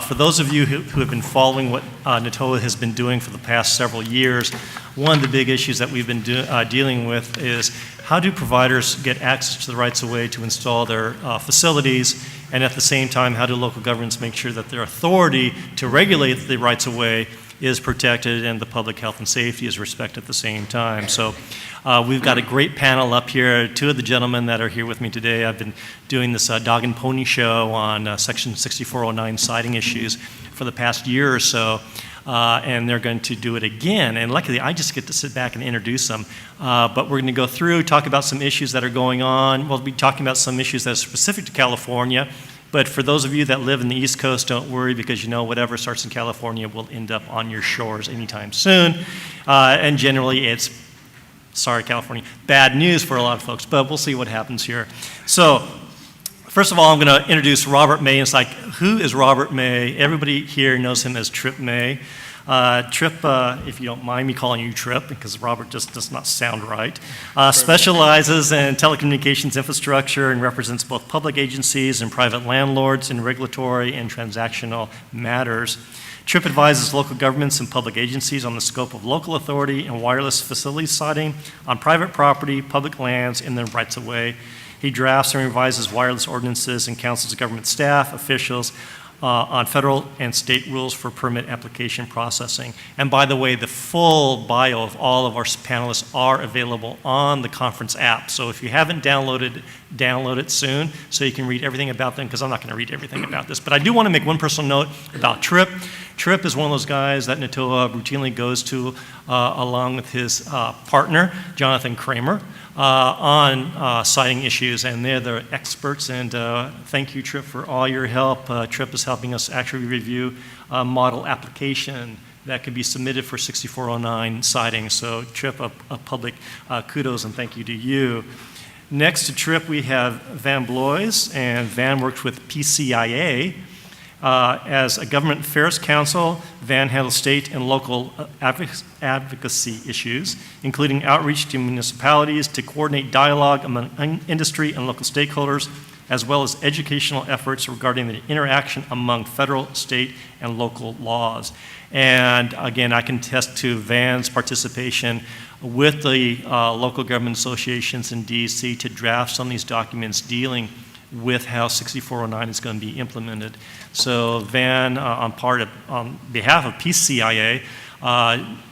For those of you who have been following what NATOA has been doing for the past several years, one of the big issues that we've been dealing with is how do providers get access to the rights of way to install their facilities, and at the same time, how do local governments make sure that their authority to regulate the rights of way is protected and the public health and safety is respected at the same time. So we've got a great panel up here. Two of the gentlemen that are here with me today, I've been doing this dog and pony show on Section 6409 siting issues for the past year or so, and they're going to do it again. And luckily, I just get to sit back and introduce them. But we're going to go through, talk about some issues that are going on. We'll be talking about some issues that are specific to California. But for those of you that live in the East Coast, don't worry, because you know whatever starts in California will end up on your shores anytime soon. And generally it's, sorry California, bad news for a lot of folks, but we'll see what happens here. So first of all, I'm going to introduce Robert May. It's like, who is Robert May? Everybody here knows him as Tripp May. Tripp, if you don't mind me calling you Tripp, because Robert just does not sound right, specializes in telecommunications infrastructure and represents both public agencies and private landlords in regulatory and transactional matters. Tripp advises local governments and public agencies on the scope of local authority and wireless facility siting on private property, public lands, and their rights of way. He drafts and revises wireless ordinances and counsels government staff, officials, on federal and state rules for permit application processing. And by the way, the full bio of all of our panelists are available on the conference app. So if you haven't downloaded, download it soon so you can read everything about them, because I'm not going to read everything about this. But I do want to make one personal note about Tripp. Tripp is one of those guys that NATOA routinely goes to along with his partner, Jonathan Kramer, on siting issues, and they're the experts. And thank you, Tripp, for all your help. Tripp is helping us actually review a model application that could be submitted for 6409 siting. So Tripp, a public kudos and thank you to you. Next to Tripp, we have Van Bloys, and Van works with PCIA. As a government affairs counsel, Van handles state and local advocacy issues, including outreach to municipalities to coordinate dialogue among industry and local stakeholders, as well as educational efforts regarding the interaction among federal, state, and local laws. And again, I can attest to Van's participation with the local government associations in DC to draft some of these documents dealing with how 6409 is going to be implemented. So Van, on behalf of PCIA,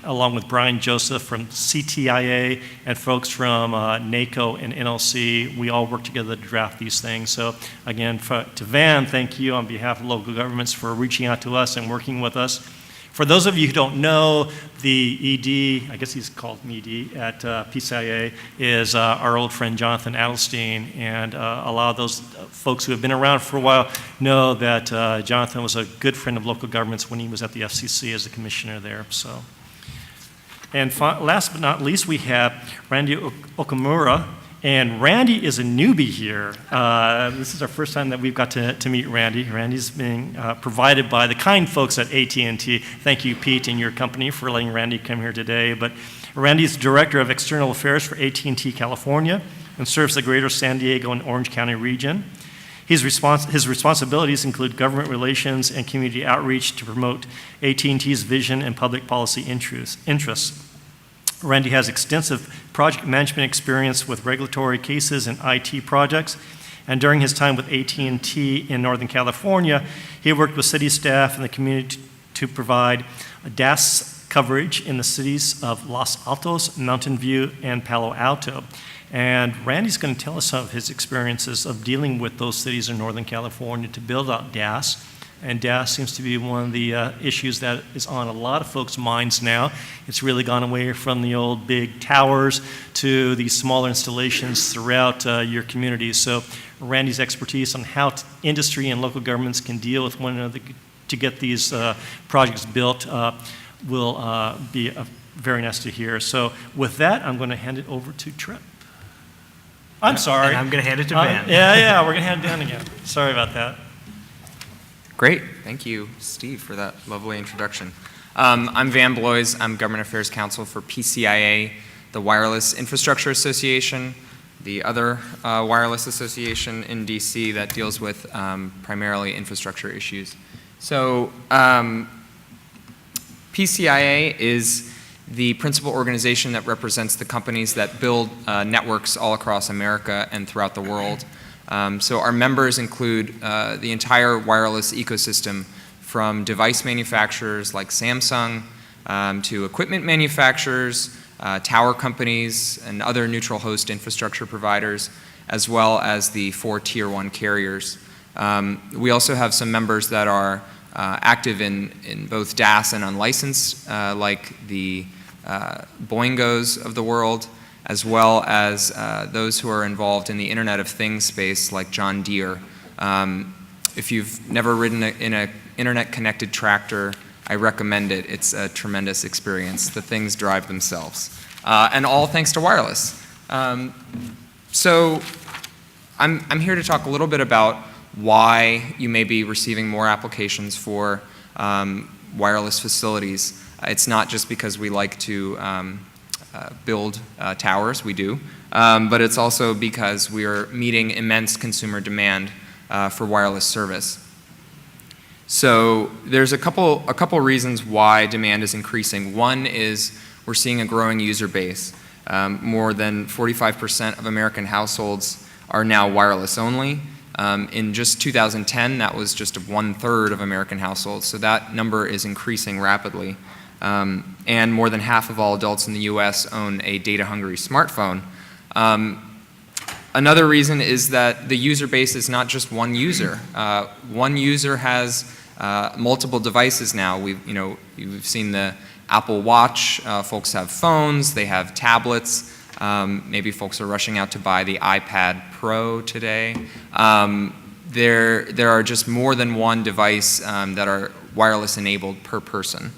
along with Brian Joseph from CTIA and folks from NACO and NLC, we all work together to draft these things. So again, to Van, thank you on behalf of local governments for reaching out to us and working with us. For those of you who don't know, the ED, I guess he's called an ED at PCIA, is our old friend Jonathan Adelstein, and a lot of those folks who have been around for a while know that Jonathan was a good friend of local governments when he was at the FCC as a commissioner there. So, and last but not least, we have Randy Okamura. And Randy is a newbie here. This is our first time that we've got to meet Randy. Randy's being provided by the kind folks at AT&T. Thank you, Pete, and your company for letting Randy come here today. But Randy's Director of External Affairs for AT&T California and serves the greater San Diego and Orange County region. His responsibilities include government relations and community outreach to promote AT&T's vision and public policy interests. Randy has extensive project management experience with regulatory cases and IT projects, and during his time with AT&T in Northern California, he worked with city staff and the community to provide DAS coverage in the cities of Los Altos, Mountain View, and Palo Alto. And Randy's going to tell us some of his experiences of dealing with those cities in Northern California to build out DAS. And DAS seems to be one of the issues that is on a lot of folks' minds now. It's really gone away from the old big towers to these smaller installations throughout your communities. So Randy's expertise on how industry and local governments can deal with one another to get these projects built will be very nice to hear. So with that, I'm going to hand it over to Tripp. I'm sorry. And I'm going to hand it to Van. Yeah, we're going to hand it down again. Sorry about that. Great. Thank you, Steve, for that lovely introduction. I'm Van Bloys. I'm Government Affairs Counsel for PCIA, the Wireless Infrastructure Association, the other wireless association in DC that deals with primarily infrastructure issues So PCIA is the principal organization that represents the companies that build networks all across America and throughout the world. So our members include the entire wireless ecosystem, from device manufacturers like Samsung to equipment manufacturers, tower companies, and other neutral host infrastructure providers, as well as the 4 Tier 1 carriers. We also have some members that are active in both DAS and unlicensed, like the Boingos of the world, as well as those who are involved in the Internet of Things space, like John Deere. If you've never ridden in an internet-connected tractor, I recommend it. It's a tremendous experience. The things drive themselves. And all thanks to wireless. So I'm here to talk a little bit about why you may be receiving more applications for wireless facilities. It's not just because we like to build towers, we do, but it's also because we are meeting immense consumer demand for wireless service. So there's a couple reasons why demand is increasing. One is we're seeing a growing user base. More than 45% of American households are now wireless only. In just 2010, that was just 1/3 of American households, so that number is increasing rapidly. And more than half of all adults in the US own a data-hungry smartphone. Another reason is that the user base is not just one user. One user has multiple devices now. We've seen the Apple Watch. Folks have phones, they have tablets. Maybe folks are rushing out to buy the iPad Pro today. There are just more than one device that are wireless enabled per person.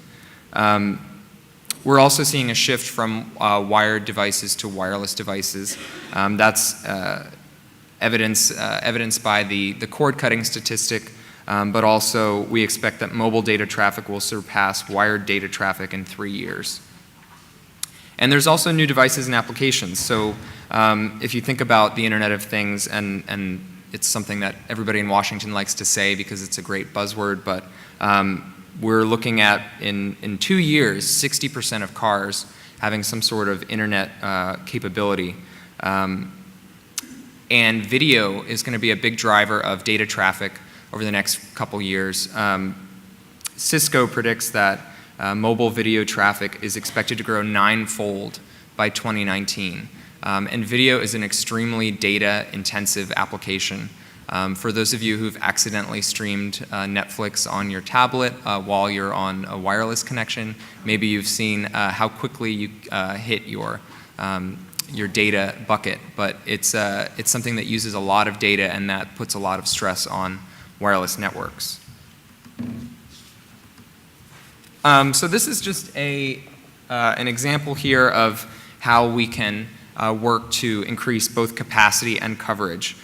We're also seeing a shift from wired devices to wireless devices. That's evidenced by the cord cutting statistic, but also we expect that mobile data traffic will surpass wired data traffic in 3 years. And there's also new devices and applications. So if you think about the Internet of Things, and it's something that everybody in Washington likes to say because it's a great buzzword, but we're looking at, in 2 years, 60% of cars having some sort of internet capability. And video is going to be a big driver of data traffic over the next couple years. Cisco predicts that mobile video traffic is expected to grow 9-fold by 2019. And video is an extremely data-intensive application. For those of you who've accidentally streamed Netflix on your tablet while you're on a wireless connection, maybe you've seen how quickly you hit your data bucket. But it's something that uses a lot of data, and that puts a lot of stress on wireless networks. So this is just an example here of how we can work to increase both capacity and coverage.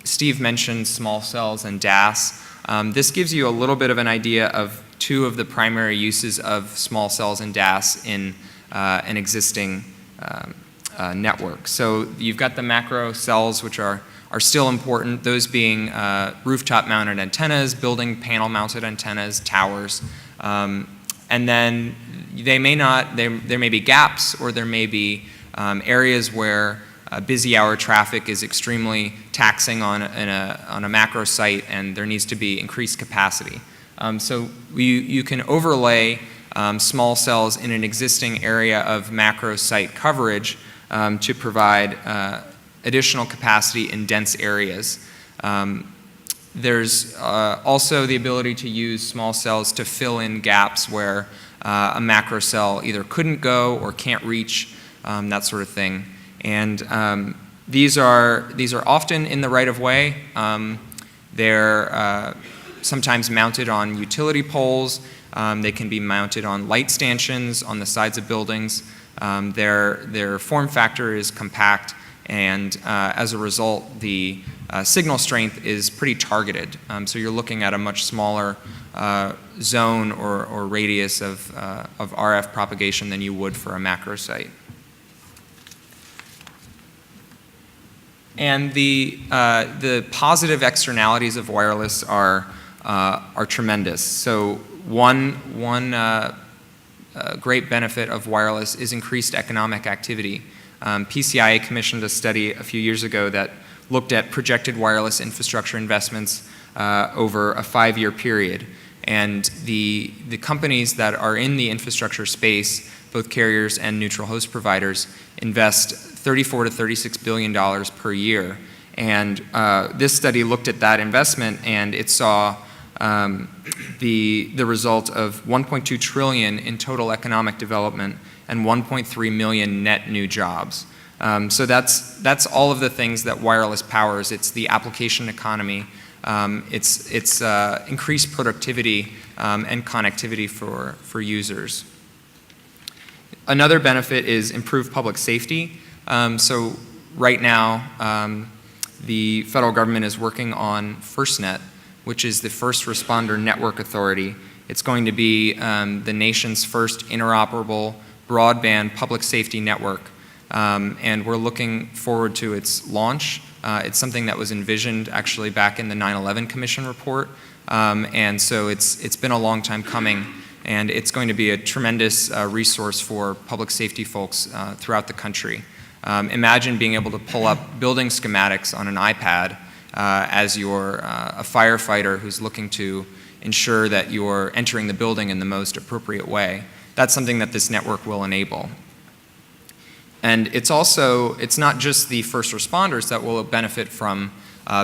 Steve mentioned small cells and DAS. This gives you a little bit of an idea of two of the primary uses of small cells and DAS in an existing network. So you've got the macro cells, which are still important, those being rooftop mounted antennas, building panel mounted antennas, towers. And then there may be gaps, or there may be areas where busy hour traffic is extremely taxing on a macro site, and there needs to be increased capacity. So you can overlay small cells in an existing area of macro site coverage to provide additional capacity in dense areas. There's also the ability to use small cells to fill in gaps where a macro cell either couldn't go or can't reach, that sort of thing. And these are often in the right of way. They're sometimes mounted on utility poles. They can be mounted on light stanchions on the sides of buildings. Their form factor is compact, and as a result, the signal strength is pretty targeted. So you're looking at a much smaller zone or radius of RF propagation than you would for a macro site. And the positive externalities of wireless are are tremendous. So one great benefit of wireless is increased economic activity. PCIA commissioned a study a few years ago that looked at projected wireless infrastructure investments over a 5-year period. And the companies that are in the infrastructure space, both carriers and neutral host providers, invest $34 to $36 billion per year. And this study looked at that investment, and it saw the result of $1.2 trillion in total economic development and 1.3 million net new jobs. So that's all of the things that wireless powers. It's the application economy. It's increased productivity and connectivity for users. Another benefit is improved public safety. So right now, the federal government is working on FirstNet, which is the First Responder Network Authority. It's going to be the nation's first interoperable broadband public safety network. And we're looking forward to its launch. It's something that was envisioned actually back in the 9/11 Commission report. And so it's been a long time coming, and it's going to be a tremendous resource for public safety folks throughout the country. Imagine being able to pull up building schematics on an iPad as you're a firefighter who's looking to ensure that you're entering the building in the most appropriate way. That's something that this network will enable. And it's not just the first responders that will benefit from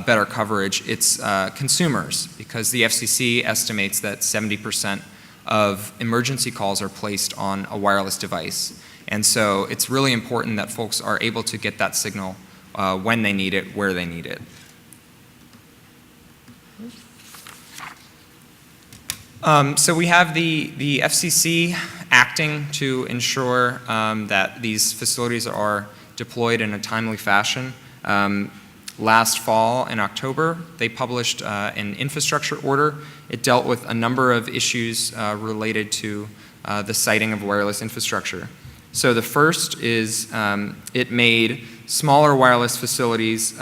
better coverage, it's consumers, because the FCC estimates that 70% of emergency calls are placed on a wireless device. And so it's really important that folks are able to get that signal when they need it, where they need it. So we have the FCC acting to ensure that these facilities are deployed in a timely fashion. Last fall in October, they published an infrastructure order. It dealt with a number of issues related to the siting of wireless infrastructure. So the first is it made smaller wireless facilities,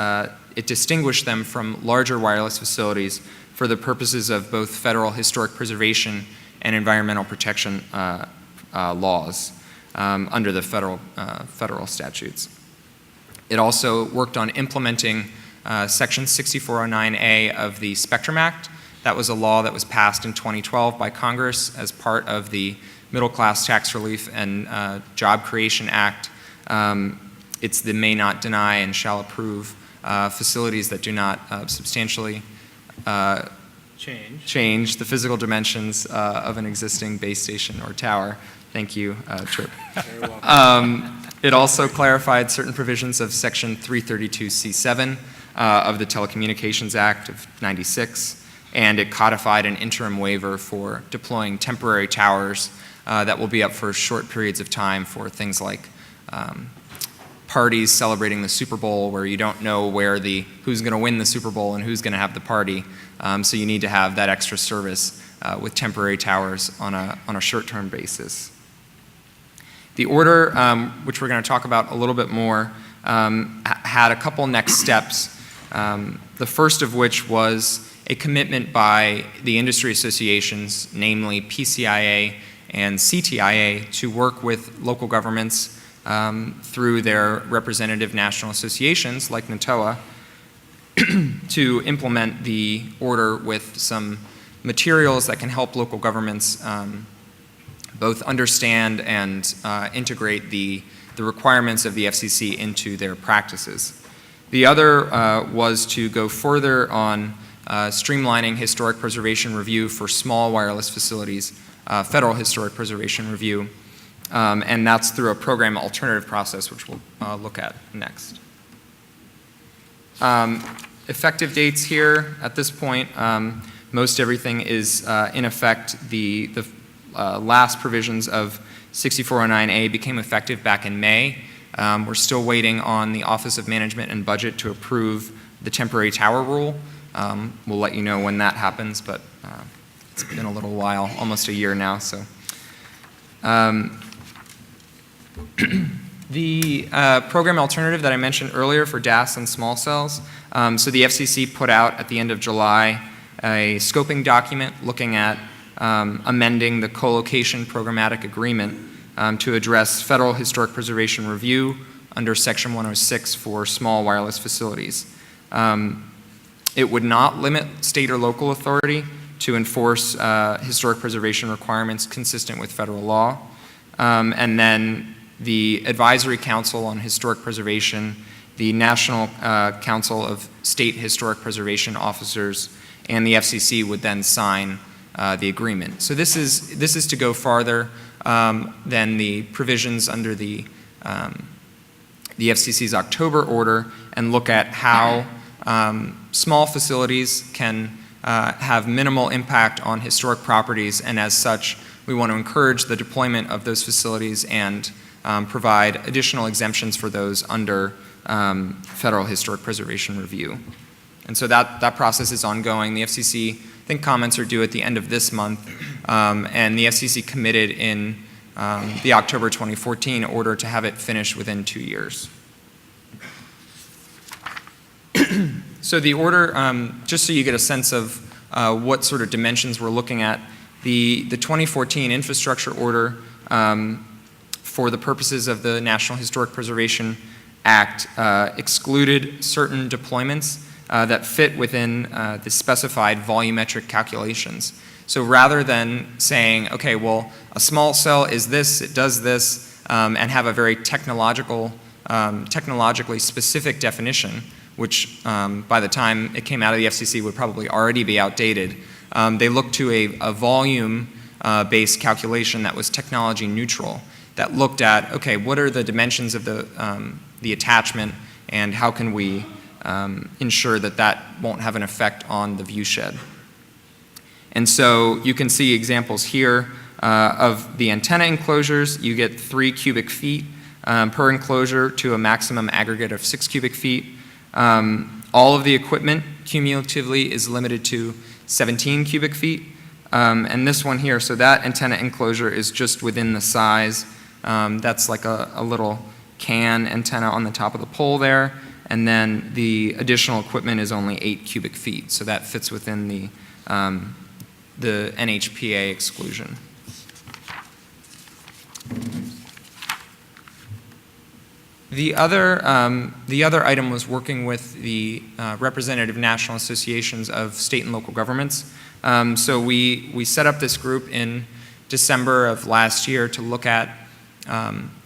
it distinguished them from larger wireless facilities for the purposes of both federal historic preservation and environmental protection laws under the federal statutes. It also worked on implementing Section 6409A of the Spectrum Act. That was a law that was passed in 2012 by Congress as part of the Middle Class Tax Relief and Job Creation Act. It's the may not deny and shall approve facilities that do not substantially change the physical dimensions of an existing base station or tower. Thank you, Tripp. Very welcome. It also clarified certain provisions of Section 332C7 of the Telecommunications Act of '96, and it codified an interim waiver for deploying temporary towers that will be up for short periods of time for things like parties celebrating the Super Bowl, where you don't know who's going to win the Super Bowl and who's going to have the party. So you need to have that extra service with temporary towers on a short-term basis. The order, which we're going to talk about a little bit more, had a couple next steps. The first of which was a commitment by the industry associations, namely PCIA and CTIA, to work with local governments through their representative national associations like NTOA to implement the order with some materials that can help local governments both understand and integrate the requirements of the FCC into their practices. The other was to go further on streamlining historic preservation review for small wireless facilities, federal historic preservation review, and that's through a program alternative process, which we'll look at next. Effective dates here at this point, most everything is in effect. The last provisions of 6409A became effective back in May. We're still waiting on the Office of Management and Budget to approve the temporary tower rule. We'll let you know when that happens, but it's been a little while, almost a year now. So, the program alternative that I mentioned earlier for DAS and small cells. So the FCC put out at the end of July a scoping document looking at amending the co-location programmatic agreement to address federal historic preservation review under Section 106 for small wireless facilities. It would not limit state or local authority to enforce historic preservation requirements consistent with federal law. And then the Advisory Council on Historic Preservation, the National Council of State Historic Preservation Officers, and the FCC would then sign the agreement. So this is to go farther than the provisions under the FCC's October order and look at how small facilities can have minimal impact on historic properties, and as such, we want to encourage the deployment of those facilities and provide additional exemptions for those under federal historic preservation review. And so that process is ongoing. The FCC, I think comments are due at the end of this month, and the FCC committed in the October 2014 order to have it finished within 2 years. So the order, just so you get a sense of what sort of dimensions we're looking at, the 2014 infrastructure order for the purposes of the National Historic Preservation Act excluded certain deployments that fit within the specified volumetric calculations. So rather than saying, okay, well, a small cell is this, it does this, and have a very technologically specific definition, which by the time it came out of the FCC would probably already be outdated, they looked to a volume-based calculation that was technology neutral, that looked at, okay, what are the dimensions of the attachment, and how can we ensure that that won't have an effect on the viewshed. And so you can see examples here of the antenna enclosures. You get 3 cubic feet per enclosure to a maximum aggregate of 6 cubic feet. All of the equipment cumulatively is limited to 17 cubic feet. And this one here, so that antenna enclosure is just within the size. That's like a little can antenna on the top of the pole there. And then the additional equipment is only 8 cubic feet. So that fits within the NHPA exclusion. The other item was working with the representative national associations of state and local governments. So we set up this group in December of last year to look at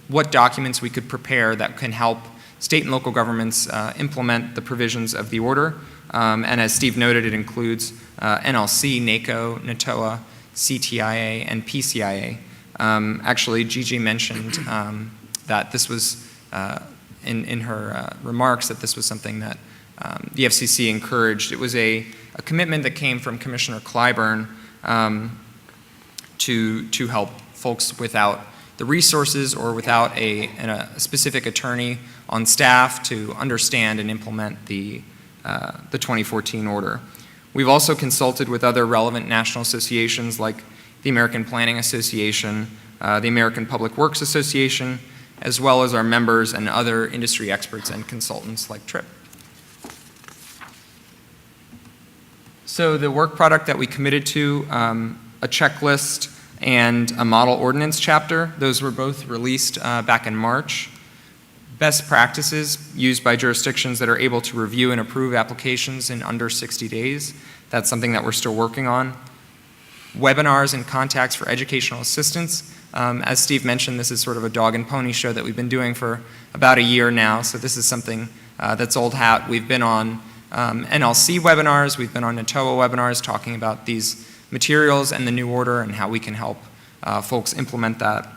what documents we could prepare that can help state and local governments implement the provisions of the order. And as Steve noted, it includes NLC, NACO, NTOA, CTIA, and PCIA. Actually, Gigi mentioned that this was, in her remarks, that this was something that the FCC encouraged. It was a commitment that came from Commissioner Clyburn to help folks without the resources or without a specific attorney on staff to understand and implement the 2014 order. We've also consulted with other relevant national associations like the American Planning Association, the American Public Works Association, as well as our members and other industry experts and consultants like Tripp. So the work product that we committed to, a checklist and a model ordinance chapter, those were both released back in March. Best practices used by jurisdictions that are able to review and approve applications in under 60 days. That's something that we're still working on. Webinars and contacts for educational assistance. As Steve mentioned, this is sort of a dog and pony show that we've been doing for about a year now, so this is something that's old hat. We've been on NLC webinars, we've been on NTOA webinars talking about these materials and the new order and how we can help folks implement that.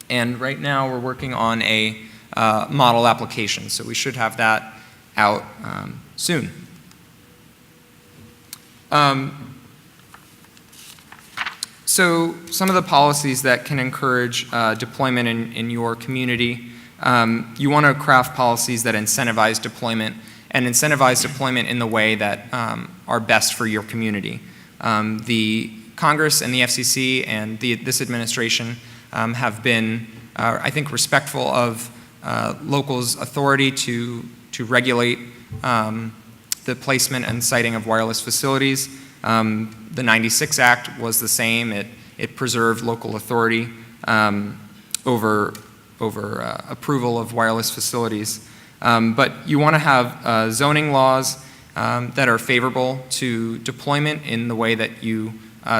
And right now we're working on a model application, so we should have that out soon. So some of the policies that can encourage deployment in your community, you want to craft policies that incentivize deployment and incentivize deployment in the way that are best for your community. The Congress and the FCC and this administration have been, I think, respectful of locals' authority to regulate the placement and siting of wireless facilities. The 96 Act was the same. It preserved local authority over approval of wireless facilities. But you want to have zoning laws that are favorable to deployment in the way that you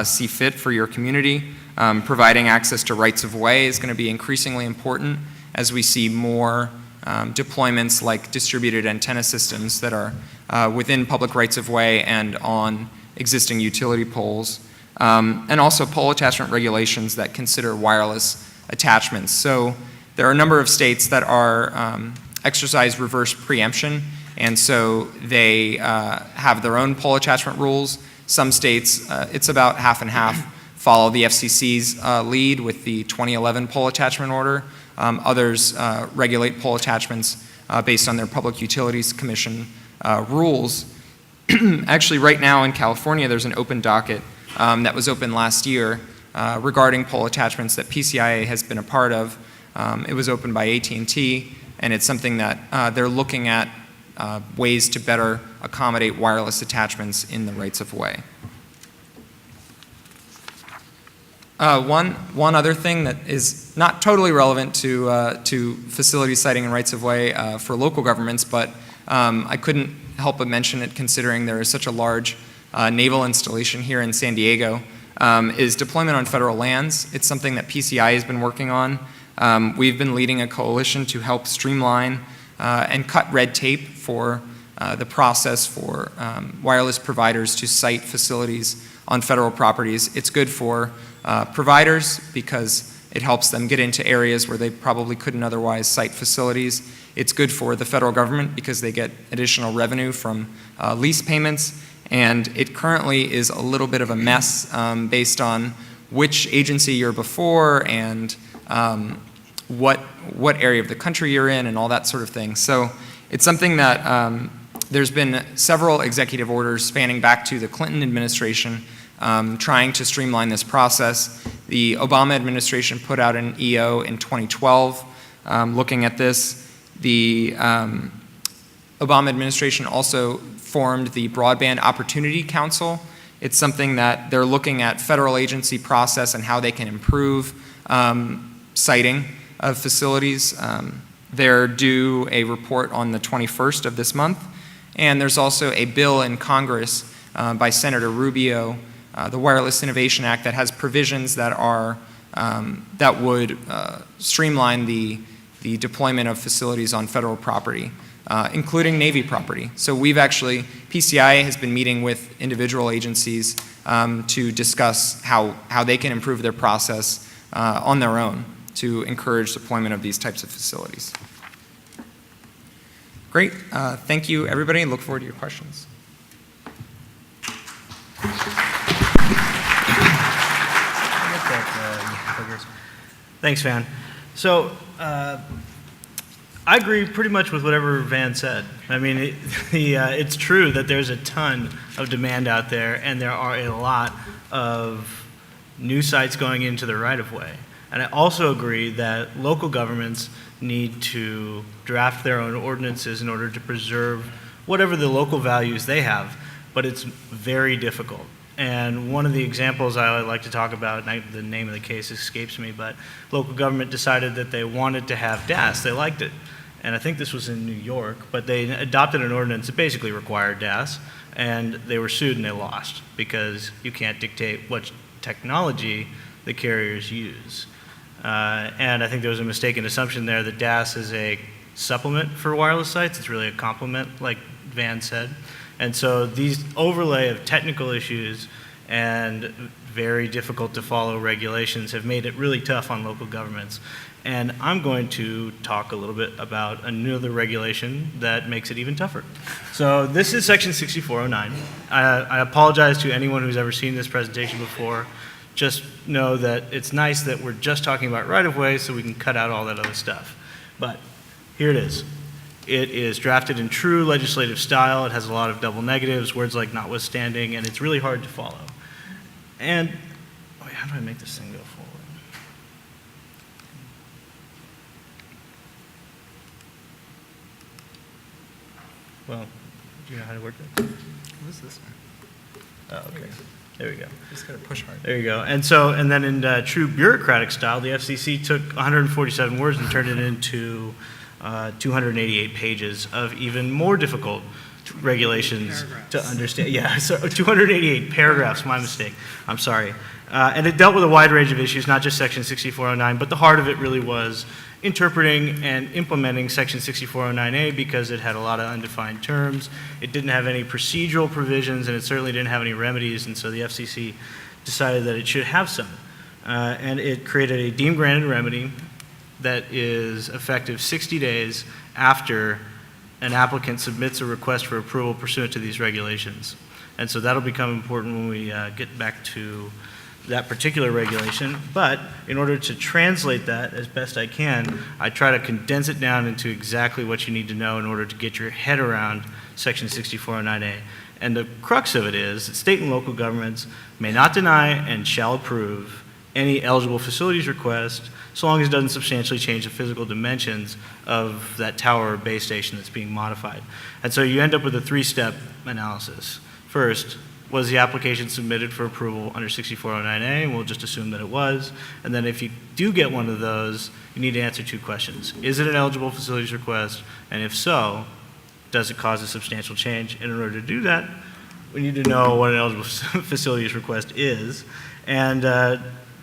see fit for your community. Providing access to rights of way is going to be increasingly important as we see more deployments like distributed antenna systems that are within public rights of way and on existing utility poles. And also pole attachment regulations that consider wireless attachments. So there are a number of states that are exercise reverse preemption, and so they have their own pole attachment rules. Some states, it's about half and half, follow the FCC's lead with the 2011 pole attachment order. Others regulate pole attachments based on their Public Utilities Commission rules. Actually, right now in California, there's an open docket that was open last year regarding pole attachments that PCIA has been a part of. It was opened by AT&T, and it's something that they're looking at ways to better accommodate wireless attachments in the rights of way. One other thing that is not totally relevant to facility siting and rights of way for local governments, but I couldn't help but mention it considering there is such a large naval installation here in San Diego, is deployment on federal lands. It's something that PCI has been working on. We've been leading a coalition to help streamline and cut red tape for the process for wireless providers to site facilities on federal properties. It's good for providers because it helps them get into areas where they probably couldn't otherwise site facilities. It's good for the federal government because they get additional revenue from lease payments. And it currently is a little bit of a mess based on which agency you're before and what area of the country you're in and all that sort of thing. So it's something that there's been several executive orders spanning back to the Clinton administration trying to streamline this process. The Obama administration put out an EO in 2012 looking at this. The Obama administration also formed the Broadband Opportunity Council. It's something that they're looking at federal agency process and how they can improve siting of facilities. They're due a report on the 21st of this month. And there's also a bill in Congress by Senator Rubio, the Wireless Innovation Act, that has provisions that are that would streamline the deployment of facilities on federal property, including Navy property. So we've actually, PCIA has been meeting with individual agencies to discuss how they can improve their process on their own to encourage deployment of these types of facilities. Great. Thank you, everybody, and look forward to your questions. Thanks, Van. So I agree pretty much with whatever Van said. I mean, it's true that there's a ton of demand out there, and there are a lot of new sites going into the right-of-way. And I also agree that local governments need to draft their own ordinances in order to preserve whatever the local values they have, but it's very difficult. And one of the examples I like to talk about, and the name of the case escapes me, but local government decided that they wanted to have DAS. They liked it. And I think this was in New York, but they adopted an ordinance that basically required DAS, and they were sued and they lost because you can't dictate what technology the carriers use. And I think there was a mistaken assumption there that DAS is a supplement for wireless sites. It's really a complement, like Van said. And so these overlay of technical issues and very difficult to follow regulations have made it really tough on local governments. And I'm going to talk a little bit about another regulation that makes it even tougher. So this is section 6409. I apologize to anyone who's ever seen this presentation before. Just know that it's nice that we're just talking about right-of-way so we can cut out all that other stuff. But here it is. It is drafted in true legislative style. It has a lot of double negatives, words like notwithstanding, and it's really hard to follow. And, wait, how do I make this thing go forward? Well, Do you know how to work this? What is this one? Oh, okay. There we go. Just gotta push hard. There you go. And then in true bureaucratic style, the FCC took 147 words and turned it into 288 pages of even more difficult regulations to understand. Yeah, so 288 paragraphs, my mistake. I'm sorry. And it dealt with a wide range of issues, not just Section 6409, but the heart of it really was interpreting and implementing Section 6409A because it had a lot of undefined terms. It didn't have any procedural provisions, and it certainly didn't have any remedies, and so the FCC decided that it should have some. And it created a deemed granted remedy that is effective 60 days after an applicant submits a request for approval pursuant to these regulations. And so that'll become important when we get back to that particular regulation. But in order to translate that as best I can, I try to condense it down into exactly what you need to know in order to get your head around Section 6409A. And the crux of it is that state and local governments may not deny and shall approve any eligible facilities request so long as it doesn't substantially change the physical dimensions of that tower or base station that's being modified. And so you end up with a three-step analysis. First, was the application submitted for approval under 6409A? And we'll just assume that it was. And then if you do get one of those, you need to answer two questions. Is it an eligible facilities request? And if so, does it cause a substantial change? And in order to do that, we need to know what an eligible facilities request is. And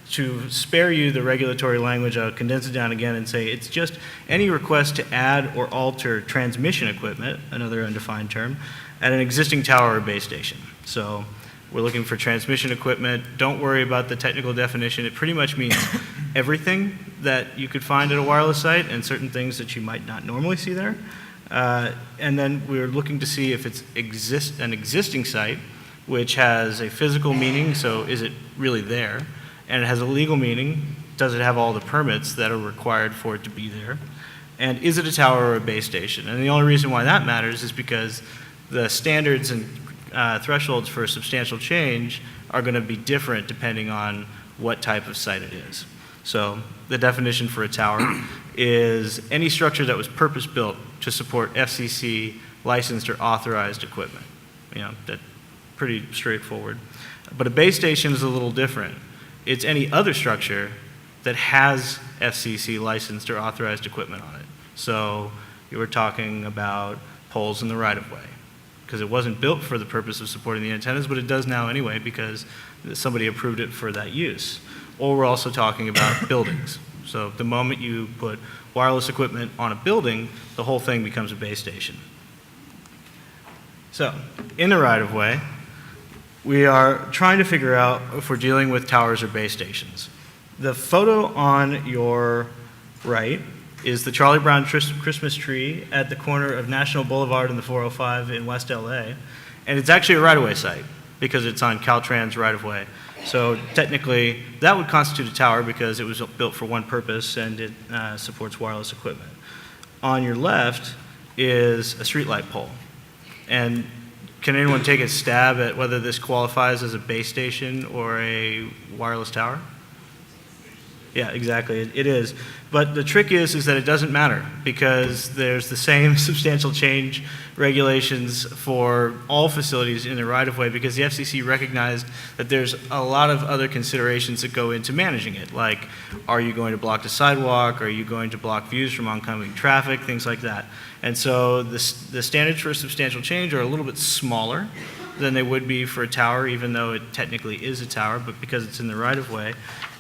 to spare you the regulatory language, I'll condense it down again and say it's just any request to add or alter transmission equipment, another undefined term, at an existing tower or base station. So we're looking for transmission equipment. Don't worry about the technical definition. It pretty much means everything that you could find at a wireless site and certain things that you might not normally see there. And then we're looking to see if it's an existing site, which has a physical meaning, so is it really there? And it has a legal meaning, does it have all the permits that are required for it to be there? And is it a tower or a base station? And the only reason why that matters is because the standards and thresholds for substantial change are going to be different depending on what type of site it is. So the definition for a tower is any structure that was purpose-built to support FCC licensed or authorized equipment. You know, that's pretty straightforward. But a base station is a little different. It's any other structure that has FCC licensed or authorized equipment on it. So you were talking about poles in the right-of-way, because it wasn't built for the purpose of supporting the antennas, but it does now anyway because somebody approved it for that use. Or we're also talking about buildings. So the moment you put wireless equipment on a building, the whole thing becomes a base station. So in the right-of-way, we are trying to figure out if we're dealing with towers or base stations. The photo on your right is the Charlie Brown Christmas tree at the corner of National Boulevard and the 405 in West LA. And it's actually a right-of-way site because it's on Caltrans right-of-way. So technically, that would constitute a tower because it was built for one purpose and it supports wireless equipment. On your left is a streetlight pole. And can anyone take a stab at whether this qualifies as a base station or a wireless tower? Yeah, exactly, it is. But the trick is that it doesn't matter because there's the same substantial change regulations for all facilities in the right-of-way because the FCC recognized that there's a lot of other considerations that go into managing it, like are you going to block the sidewalk, are you going to block views from oncoming traffic, things like that. And so the standards for substantial change are a little bit smaller than they would be for a tower, even though it technically is a tower, but because it's in the right-of-way,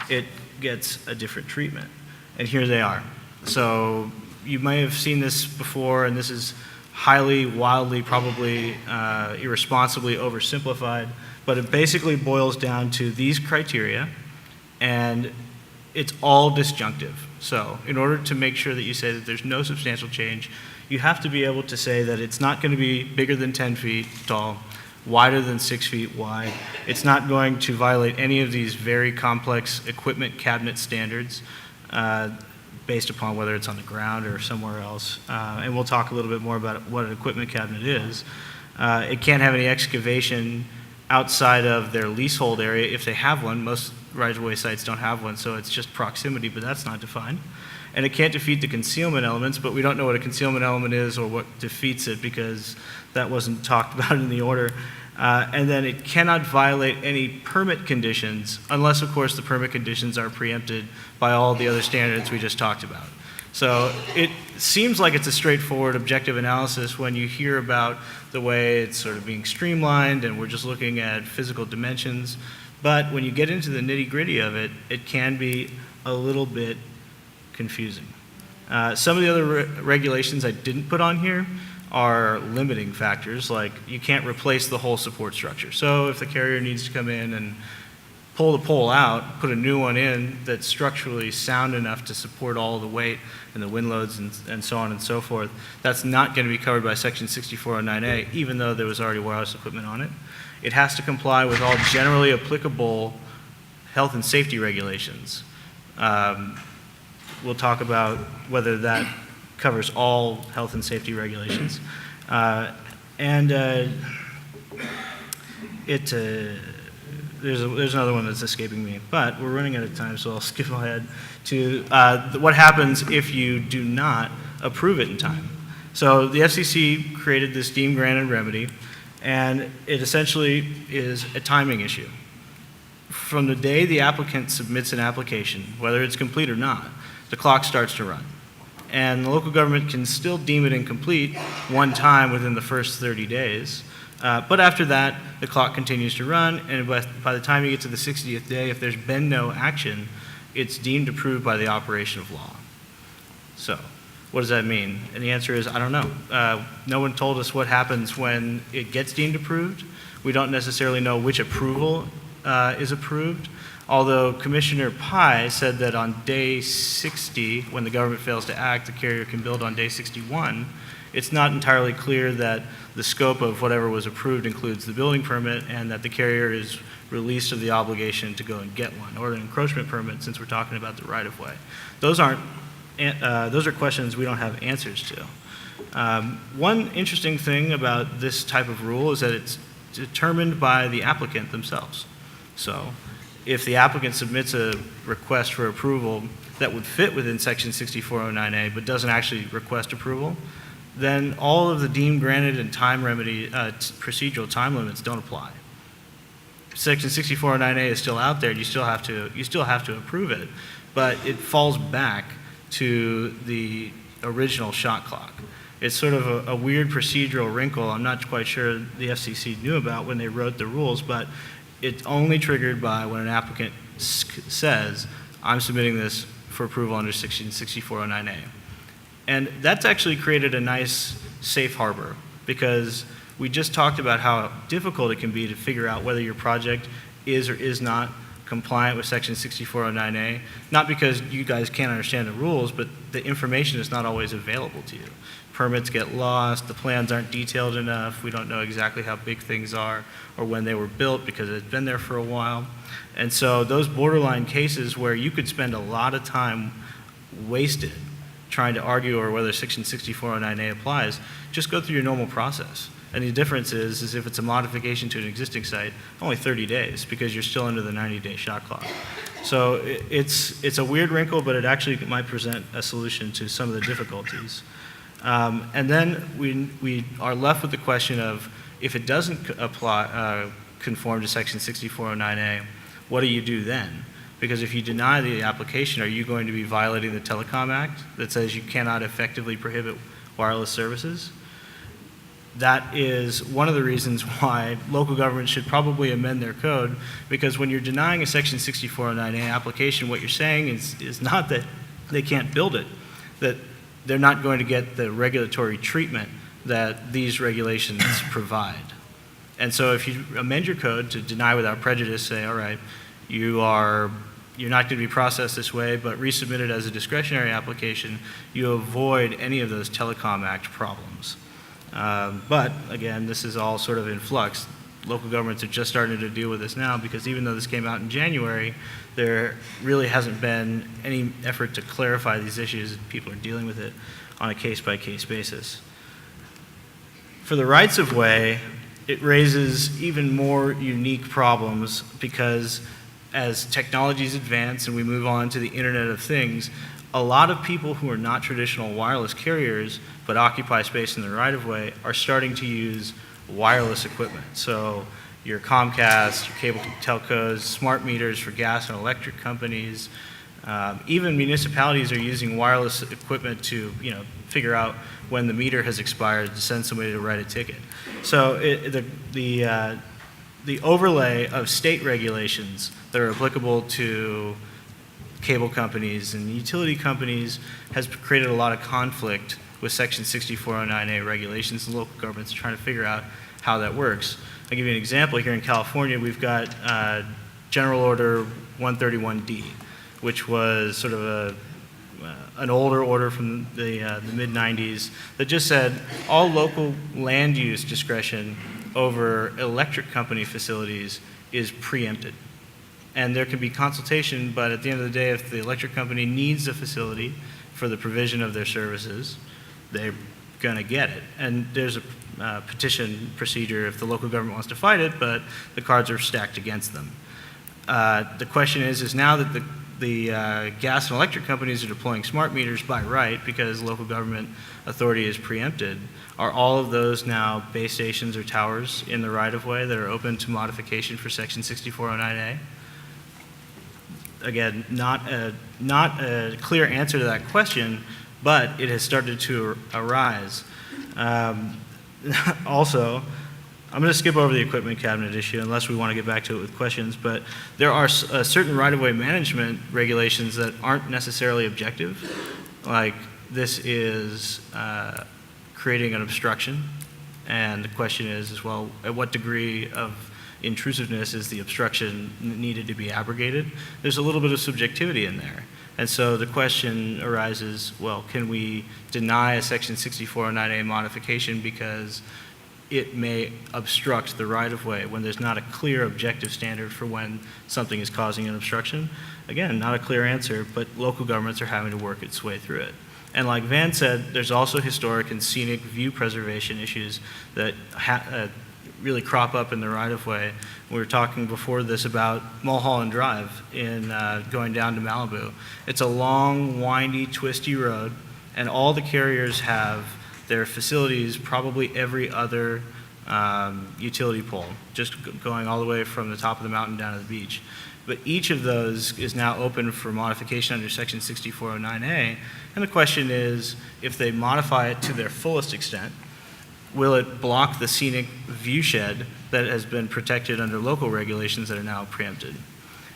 it gets a different treatment. And here they are. So you may have seen this before, and this is highly, wildly, probably irresponsibly oversimplified, but it basically boils down to these criteria, and it's all disjunctive. So in order to make sure that you say that there's no substantial change, you have to be able to say that it's not going to be bigger than 10 feet tall, wider than 6 feet wide. It's not going to violate any of these very complex equipment cabinet standards based upon whether it's on the ground or somewhere else. And we'll talk a little bit more about what an equipment cabinet is. It can't have any excavation outside of their leasehold area if they have one. Most right-of-way sites don't have one, so it's just proximity, but that's not defined. And it can't defeat the concealment elements, but we don't know what a concealment element is or what defeats it because that wasn't talked about in the order. And then it cannot violate any permit conditions unless, of course, the permit conditions are preempted by all the other standards we just talked about. So it seems like it's a straightforward objective analysis when you hear about the way it's sort of being streamlined and we're just looking at physical dimensions. But when you get into the nitty-gritty of it, it can be a little bit confusing. Some of the other regulations I didn't put on here are limiting factors, like you can't replace the whole support structure. So if the carrier needs to come in and pull the pole out, put a new one in that's structurally sound enough to support all the weight and the wind loads and so on and so forth, that's not going to be covered by Section 6409A, even though there was already wireless equipment on it. It has to comply with all generally applicable health and safety regulations. We'll talk about whether that covers all health and safety regulations. There's another one that's escaping me, but we're running out of time, so I'll skip ahead to what happens if you do not approve it in time. So the FCC created this deemed granted remedy, and it essentially is a timing issue. From the day the applicant submits an application, whether it's complete or not, the clock starts to run. And the local government can still deem it incomplete one time within the first 30 days. But after that, the clock continues to run, and by the time you get to the 60th day, if there's been no action, it's deemed approved by the operation of law. So, what does that mean? And the answer is, I don't know. No one told us what happens when it gets deemed approved. We don't necessarily know which approval is approved, although Commissioner Pai said that on day 60, when the government fails to act, the carrier can build on day 61. It's not entirely clear that the scope of whatever was approved includes the building permit and that the carrier is released of the obligation to go and get one, or an encroachment permit, since we're talking about the right-of-way. Those are questions we don't have answers to. One interesting thing about this type of rule is that it's determined by the applicant themselves. So if the applicant submits a request for approval that would fit within Section 6409A but doesn't actually request approval, then all of the deemed granted and time remedy procedural time limits don't apply. Section 6409A is still out there, and you still have to approve it, but it falls back to the original shot clock. It's sort of a weird procedural wrinkle I'm not quite sure the FCC knew about when they wrote the rules, but it's only triggered by when an applicant says, I'm submitting this for approval under Section 6409A. And that's actually created a nice safe harbor, because we just talked about how difficult it can be to figure out whether your project is or is not compliant with Section 6409A, not because you guys can't understand the rules, but the information is not always available to you. Permits get lost, the plans aren't detailed enough, we don't know exactly how big things are or when they were built because it's been there for a while. And so those borderline cases where you could spend a lot of time wasted trying to argue or whether Section 6409A applies, just go through your normal process. And the difference is if it's a modification to an existing site, only 30 days because you're still under the 90-day shot clock. So it's a weird wrinkle, but it actually might present a solution to some of the difficulties. And then we are left with the question of, if it doesn't conform to Section 6409A, what do you do then? Because if you deny the application, are you going to be violating the Telecom Act that says you cannot effectively prohibit wireless services? That is one of the reasons why local governments should probably amend their code, because when you're denying a Section 6409A application, what you're saying is not that they can't build it, that they're not going to get the regulatory treatment that these regulations provide. And so if you amend your code to deny without prejudice, say, all right, you're not going to be processed this way, but resubmit it as a discretionary application, you avoid any of those Telecom Act problems. But again, this is all sort of in flux. Local governments are just starting to deal with this now, because even though this came out in January, there really hasn't been any effort to clarify these issues. People are dealing with it on a case-by-case basis. For the rights of way, it raises even more unique problems, because as technologies advance and we move on to the Internet of Things, a lot of people who are not traditional wireless carriers but occupy space in the right-of-way are starting to use wireless equipment. So your Comcast, your cable telcos, smart meters for gas and electric companies, even municipalities are using wireless equipment to, figure out when the meter has expired to send somebody to write a ticket. So the overlay of state regulations that are applicable to cable companies and utility companies has created a lot of conflict with Section 6409A regulations, and local governments are trying to figure out how that works. I'll give you an example. Here in California, we've got General Order 131D, which was sort of an older order from the mid-90s that just said all local land use discretion over electric company facilities is preempted. And there can be consultation, but at the end of the day, if the electric company needs a facility for the provision of their services, they're going to get it. And there's a petition procedure if the local government wants to fight it, but the cards are stacked against them. The question is now that the gas and electric companies are deploying smart meters by right because local government authority is preempted, are all of those now base stations or towers in the right-of-way that are open to modification for Section 6409A? Again, not a clear answer to that question, but it has started to arise. Also, I'm going to skip over the equipment cabinet issue unless we want to get back to it with questions, but there are certain right-of-way management regulations that aren't necessarily objective. Like this is creating an obstruction, and the question is, well, at what degree of intrusiveness is the obstruction needed to be abrogated? There's a little bit of subjectivity in there. And so the question arises, well, can we deny a Section 6409A modification because it may obstruct the right-of-way when there's not a clear objective standard for when something is causing an obstruction? Again, not a clear answer, but local governments are having to work its way through it. And like Van said, there's also historic and scenic view preservation issues that really crop up in the right-of-way. We were talking before this about Mulholland Drive in going down to Malibu. It's a long, windy, twisty road, and all the carriers have their facilities probably every other utility pole, just going all the way from the top of the mountain down to the beach. But each of those is now open for modification under Section 6409A, and the question is, if they modify it to their fullest extent, will it block the scenic viewshed that has been protected under local regulations that are now preempted?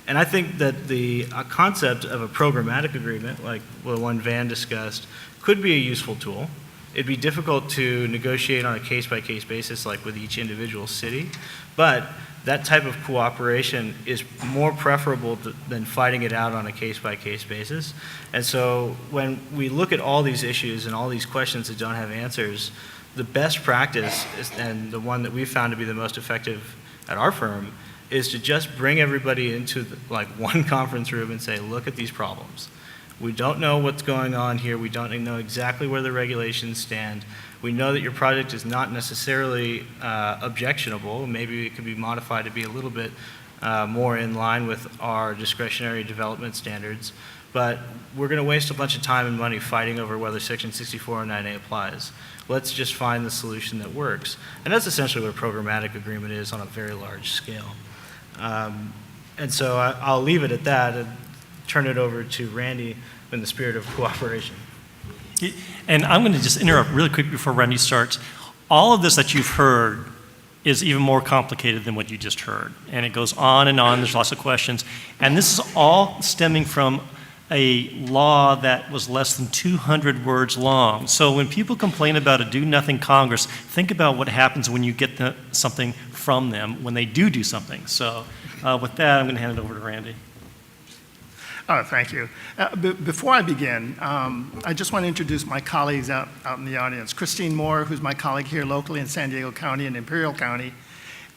And I think that the concept of a programmatic agreement, like the one Van discussed, could be a useful tool. It'd be difficult to negotiate on a case-by-case basis, like with each individual city, but that type of cooperation is more preferable than fighting it out on a case-by-case basis. And so when we look at all these issues and all these questions that don't have answers, the best practice is, and the one that we've found to be the most effective at our firm, is to just bring everybody into one conference room and say, look at these problems. We don't know what's going on here. We don't know exactly where the regulations stand. We know that your project is not necessarily objectionable. Maybe it could be modified to be a little bit more in line with our discretionary development standards. But we're going to waste a bunch of time and money fighting over whether Section 6409A applies. Let's just find the solution that works. And that's essentially what a programmatic agreement is on a very large scale. And so I'll leave it at that and turn it over to Randy in the spirit of cooperation. And I'm going to just interrupt really quick before Randy starts. All of this that you've heard is even more complicated than what you just heard. And it goes on and on. There's lots of questions. And this is all stemming from a law that was less than 200 words long. So when people complain about a do-nothing Congress, think about what happens when you get something from them when they do something. So with that, I'm going to hand it over to Randy. Oh, thank you. Before I begin, I just want to introduce my colleagues out in the audience. Christine Moore, who's my colleague here locally in San Diego County and Imperial County,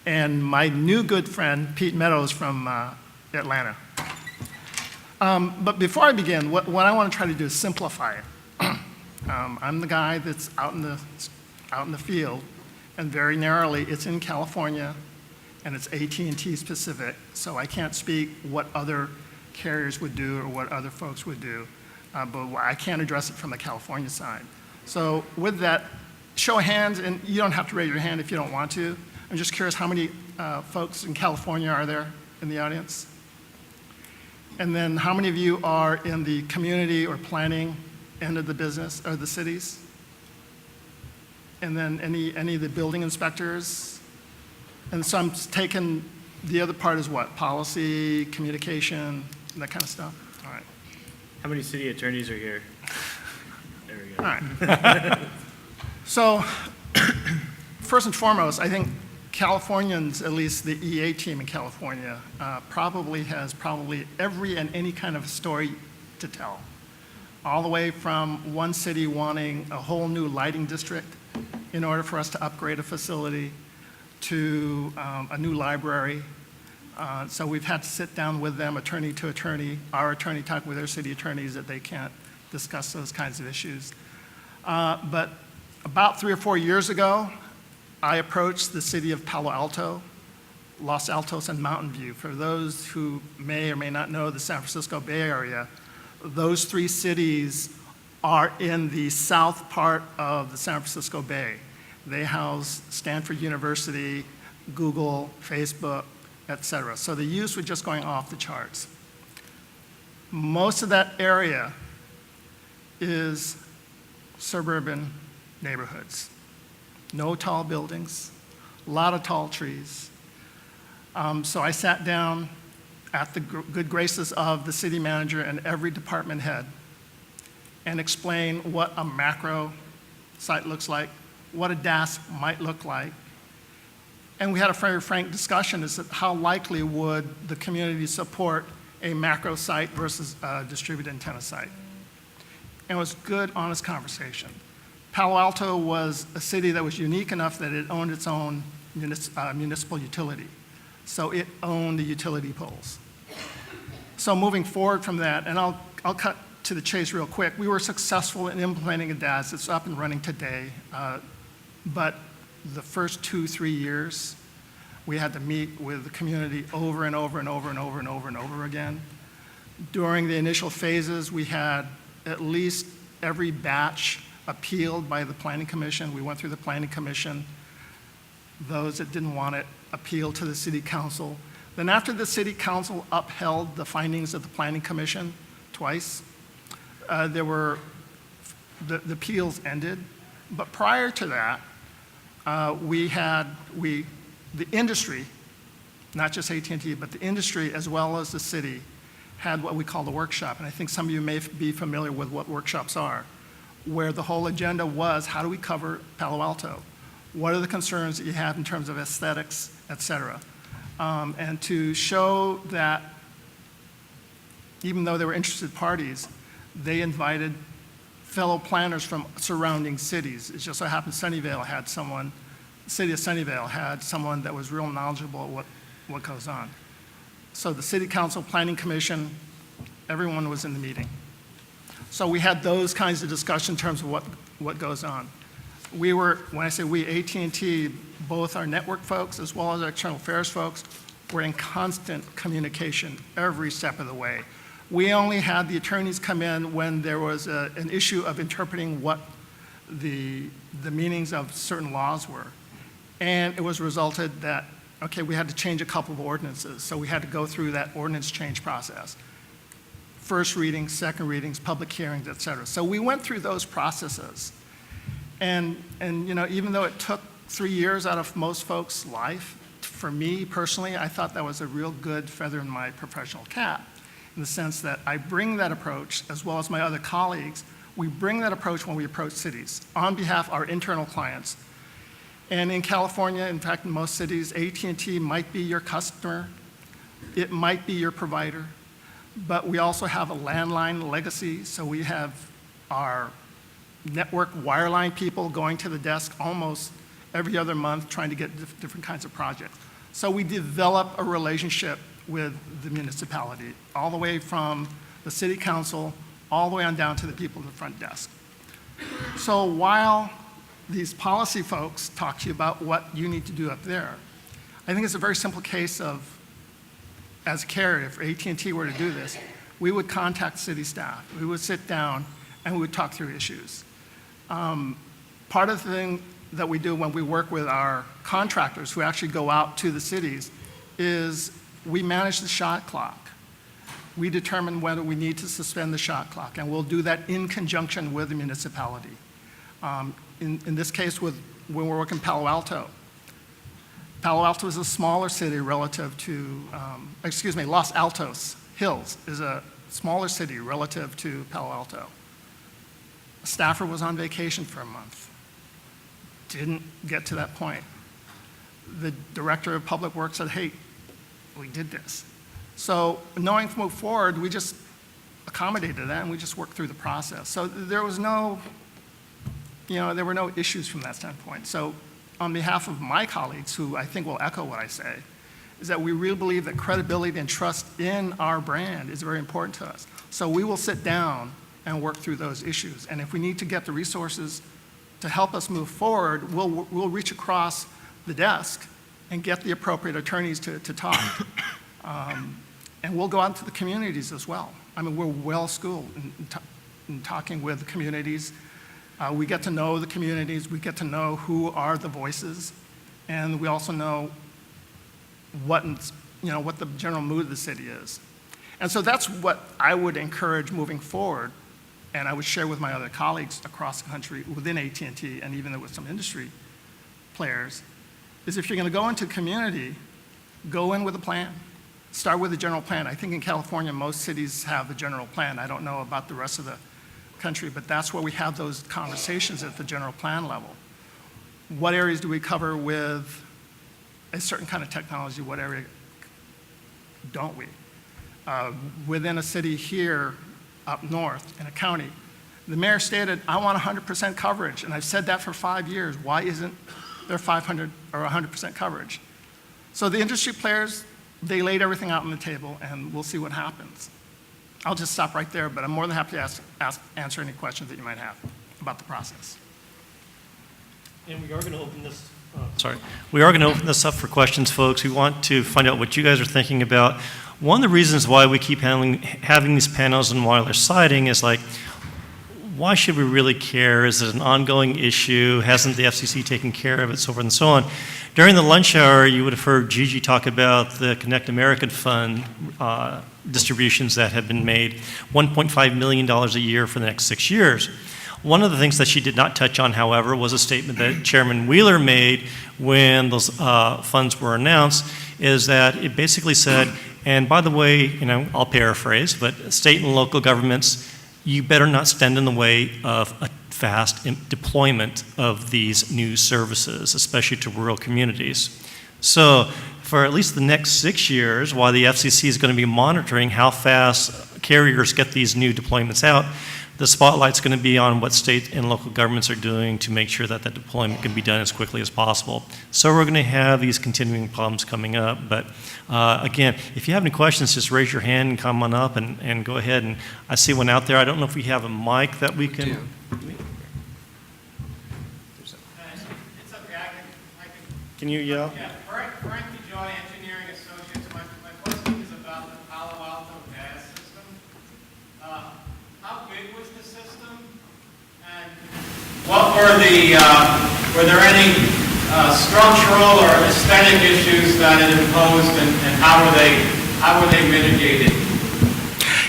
and my new good friend, Pete Meadows from Atlanta. But before I begin, what I want to try to do is simplify it. I'm the guy that's out in the field, and very narrowly, it's in California, and it's AT&T specific, so I can't speak what other carriers would do or what other folks would do, but I can't address it from the California side. So with that, show of hands, and you don't have to raise your hand if you don't want to. I'm just curious, how many folks in California are there in the audience? And then how many of you are in the community or planning end of the business, or the cities? And then any of the building inspectors? And so I'm taking, the other part is what? Policy, communication, that kind of stuff? All right. How many city attorneys are here? There we go. All right. So, first and foremost, I think Californians, at least the EA team in California, probably has every and any kind of story to tell. All the way from one city wanting a whole new lighting district in order for us to upgrade a facility, to a new library. So we've had to sit down with them, attorney to attorney, our attorney talking with their city attorneys that they can't discuss those kinds of issues. But about 3 or 4 years ago, I approached the city of Palo Alto, Los Altos, and Mountain View. For those who may or may not know the San Francisco Bay Area, those 3 cities are in the south part of the San Francisco Bay. They house Stanford University, Google, Facebook, et cetera. So the use was just going off the charts. Most of that area is suburban neighborhoods. No tall buildings, a lot of tall trees. So I sat down at the good graces of the city manager and every department head and explained what a macro site looks like, what a DAS might look like. And we had a very frank discussion as to how likely would the community support a macro site versus a distributed antenna site. And it was good, honest conversation. Palo Alto was a city that was unique enough that it owned its own municipal utility. So it owned the utility poles. So moving forward from that, and I'll cut to the chase real quick, we were successful in implementing a DAS. It's up and running today. But the first 2-3 years, we had to meet with the community over and over and over and over and over and over again. During the initial phases, we had at least every batch appealed by the Planning Commission. We went through the Planning Commission. Those that didn't want it appealed to the City Council. Then after the City Council upheld the findings of the Planning Commission twice, the appeals ended. But prior to that, the industry, not just AT&T, but the industry as well as the city had what we call the workshop. And I think some of you may be familiar with what workshops are, where the whole agenda was, how do we cover Palo Alto? What are the concerns that you have in terms of aesthetics, et cetera? And to show that even though they were interested parties, they invited fellow planners from surrounding cities. It just so happened Sunnyvale had someone, the city of Sunnyvale had someone that was real knowledgeable of what goes on. So the City Council, Planning Commission, everyone was in the meeting. So we had those kinds of discussion in terms of what goes on. We were, when I say we, AT&T, both our network folks as well as our external affairs folks, were in constant communication every step of the way. We only had the attorneys come in when there was an issue of interpreting what the meanings of certain laws were. And it was resulted that, okay, we had to change a couple of ordinances, so we had to go through that ordinance change process. First readings, second readings, public hearings, et cetera. So we went through those processes. And you know, even though it took 3 years out of most folks' life, for me personally, I thought that was a real good feather in my professional cap, in the sense that I bring that approach, as well as my other colleagues, we bring that approach when we approach cities on behalf of our internal clients. And in California, in fact, in most cities, AT&T might be your customer, it might be your provider, but we also have a landline legacy, so we have our network wireline people going to the desk almost every other month trying to get different kinds of projects. So we develop a relationship with the municipality, all the way from the city council, all the way on down to the people at the front desk. So while these policy folks talk to you about what you need to do up there, I think it's a very simple case of, as a carrier, if AT&T were to do this, we would contact city staff. We would sit down and we would talk through issues. Part of the thing that we do when we work with our contractors who actually go out to the cities is we manage the shot clock. We determine whether we need to suspend the shot clock, and we'll do that in conjunction with the municipality. In this case, when we're working Palo Alto is a smaller city relative to, Los Altos Hills is a smaller city relative to Palo Alto. A staffer was on vacation for a month. Didn't get to that point. The director of public works said, hey, we did this. So knowing to move forward, we just accommodated that and we just worked through the process. So there was no, there were no issues from that standpoint. So on behalf of my colleagues, who I think will echo what I say, is that we really believe that credibility and trust in our brand is very important to us. So we will sit down and work through those issues. And if we need to get the resources to help us move forward, we'll reach across the desk and get the appropriate attorneys to talk. And we'll go out to the communities as well. I mean, we're well-schooled in talking with the communities. We get to know the communities. We get to know who are the voices. And we also know what the general mood of the city is. And so that's what I would encourage moving forward, and I would share with my other colleagues across the country within AT&T and even with some industry players, is if you're going to go into community, go in with a plan. Start with a general plan. I think in California, most cities have a general plan. I don't know about the rest of the country, but that's where we have those conversations at the general plan level. What areas do we cover with a certain kind of technology? What area don't we? Within a city here up north in a county, the mayor stated, I want 100% coverage, and I've said that for 5 years. Why isn't there 500 or 100% coverage? So the industry players, they laid everything out on the table, and we'll see what happens. I'll just stop right there, but I'm more than happy to answer any questions that you might have about the process. And we are going to open this. We are going to open this up for questions, folks. We want to find out what you guys are thinking about. One of the reasons why we keep having these panels on wireless siting is like, why should we really care? Is it an ongoing issue? Hasn't the FCC taken care of it? So forth and so on. During the lunch hour, you would have heard Gigi talk about the Connect American Fund distributions that have been made, $1.5 million a year for the next 6 years. One of the things that she did not touch on, however, was a statement that Chairman Wheeler made when those funds were announced, is that it basically said, and by the way, I'll paraphrase, but state and local governments, you better not stand in the way of a fast deployment of these new services, especially to rural communities. So for at least the next 6 years, while the FCC is going to be monitoring how fast carriers get these new deployments out, the spotlight's going to be on what state and local governments are doing to make sure that that deployment can be done as quickly as possible. So we're going to have these continuing problems coming up. But again, if you have any questions, just raise your hand and come on up and go ahead. And I see one out there. I don't know if we have a mic that we can. It's okay. I can. Can you yell? Yeah, Frank DeJoy, Engineering Associates. My question is about the Palo Alto gas system. How big was the system? And what were there any structural or aesthetic issues that it imposed, and how were they mitigated?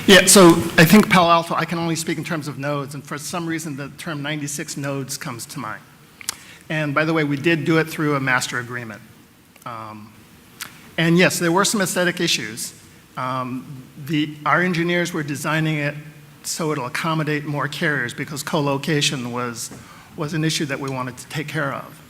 Yeah, so I think Palo Alto, I can only speak in terms of nodes, and for some reason the term 96 nodes comes to mind. And by the way, we did do it through a master agreement. And yes, there were some aesthetic issues. Our engineers were designing it so it'll accommodate more carriers because co-location was an issue that we wanted to take care of.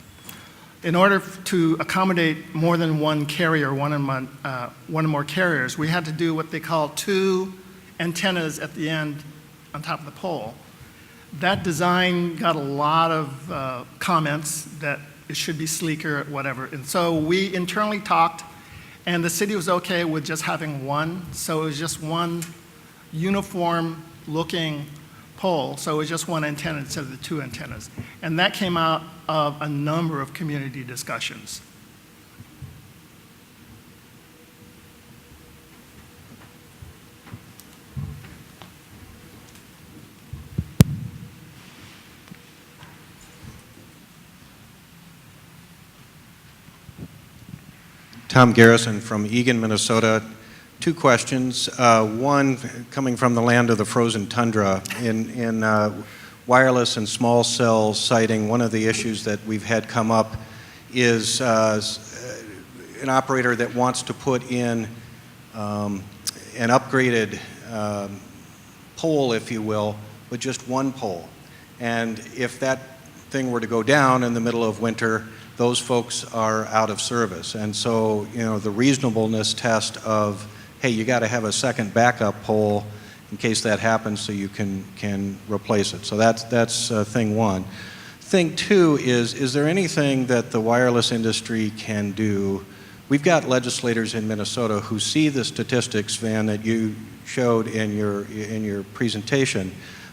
In order to accommodate more than one carrier, one or more carriers, we had to do what they call 2 antennas at the end on top of the pole. That design got a lot of comments that it should be sleeker, whatever. And so we internally talked, and the city was okay with just having one. So it was just one uniform looking pole. So it was just one antenna instead of the 2 antennas. And that came out of a number of community discussions. Tom Garrison from Eagan, Minnesota. Two questions. One, coming from the land of the frozen tundra, in wireless and small cell siting, one of the issues that we've had come up is an operator that wants to put in an upgraded pole, if you will, with just one pole. And if that thing were to go down in the middle of winter, those folks are out of service. And so, you know, the reasonableness test of, hey, you got to have a second backup pole in case that happens so you can replace it. So that's thing one. Thing two is there anything that the wireless industry can do? We've got legislators in Minnesota who see the statistics, Van, that you showed in your presentation,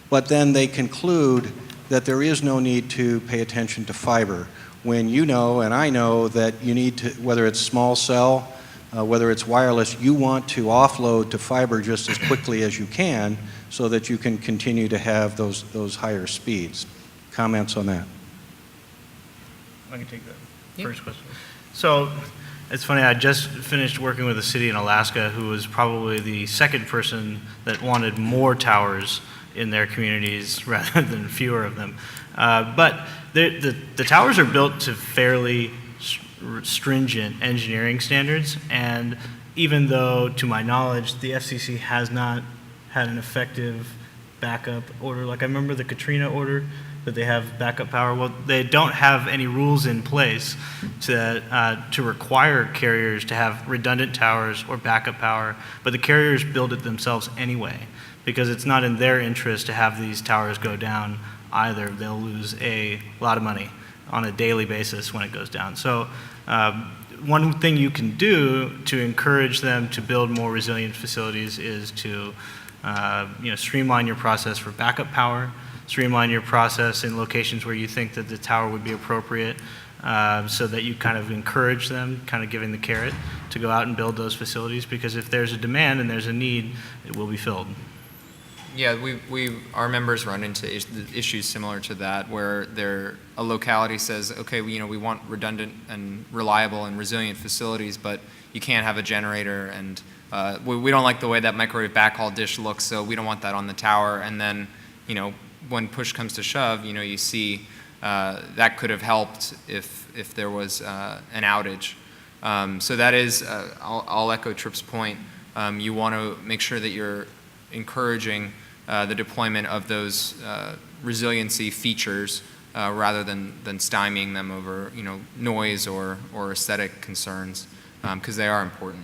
but then they conclude that there is no need to pay attention to fiber. When you know, and I know, that you need to, whether it's small cell, whether it's wireless, you want to offload to fiber just as quickly as you can so that you can continue to have those higher speeds. Comments on that? I can take that first question. So it's funny, I just finished working with a city in Alaska who was probably the second person that wanted more towers in their communities rather than fewer of them. But the towers are built to fairly stringent engineering standards, and even though, to my knowledge, the FCC has not had an effective backup order, like I remember the Katrina order, that they have backup power. Well, they don't have any rules in place to require carriers to have redundant towers or backup power, but the carriers build it themselves anyway, because it's not in their interest to have these towers go down either. They'll lose a lot of money on a daily basis when it goes down. So one thing you can do to encourage them to build more resilient facilities is to streamline your process for backup power, streamline your process in locations where you think that the tower would be appropriate, so that you kind of encourage them, kind of giving the carrot to go out and build those facilities, because if there's a demand and there's a need, it will be filled. Yeah, our members run into issues similar to that, where a locality says, okay, we want redundant and reliable and resilient facilities, but you can't have a generator, and we don't like the way that microwave backhaul dish looks, so we don't want that on the tower. And then, when push comes to shove, you see that could have helped if there was an outage. So that is, I'll echo Tripp's point. You want to make sure that you're encouraging the deployment of those resiliency features rather than stymieing them over noise or aesthetic concerns, because they are important.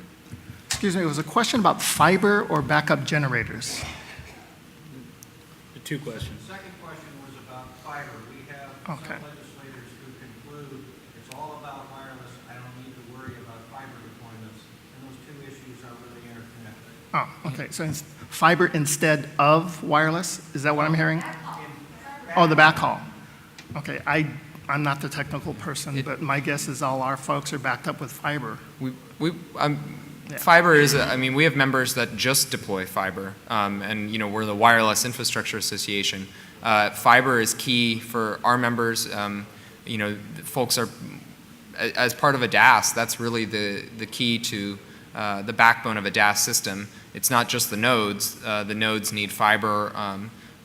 Excuse me, it was a question about fiber or backup generators. The two questions. The second question was about fiber. We have some legislators who conclude it's all about wireless. I don't need to worry about fiber deployments, and those two issues are really interconnected. Oh, okay. So it's fiber instead of wireless? Is that what I'm hearing? Oh, the backhaul. Okay. I'm not the technical person, but my guess is all our folks are backed up with fiber. Fiber is, we have members that just deploy fiber, and we're the Wireless Infrastructure Association. Fiber is key for our members. Folks are, as part of a DAS, that's really the key to the backbone of a DAS system. It's not just the nodes. The nodes need fiber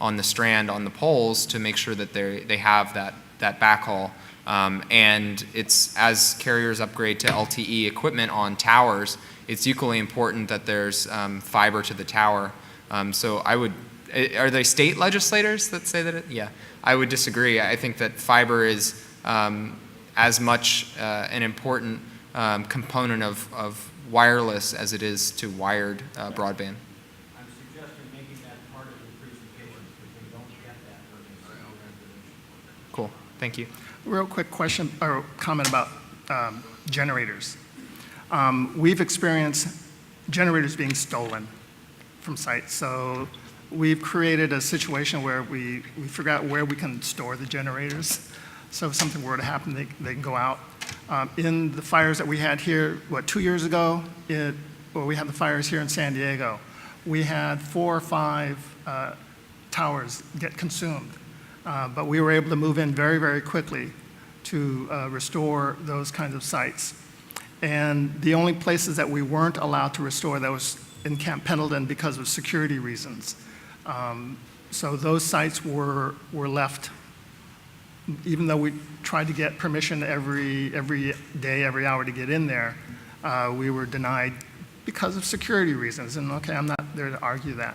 on the strand, on the poles, to make sure that they have that backhaul. And it's, as carriers upgrade to LTE equipment on towers, it's equally important that there's fiber to the tower. So are they state legislators that say that? Yeah, I would disagree. I think that fiber is as much an important component of wireless as it is to wired broadband. I'm suggesting making that part of the presentation because they don't get that. Cool, thank you. Real quick question or comment about generators. We've experienced generators being stolen from sites. So we've created a situation where we figure out where we can store the generators. So if something were to happen, they can go out. In the fires that we had here, 2 years ago, we had the fires here in San Diego, we had 4 or 5 towers get consumed. But we were able to move in very, very quickly to restore those kinds of sites. And the only places that we weren't allowed to restore, that was in Camp Pendleton because of security reasons. So those sites were left, even though we tried to get permission every day, every hour to get in there, we were denied because of security reasons. And okay, I'm not there to argue that.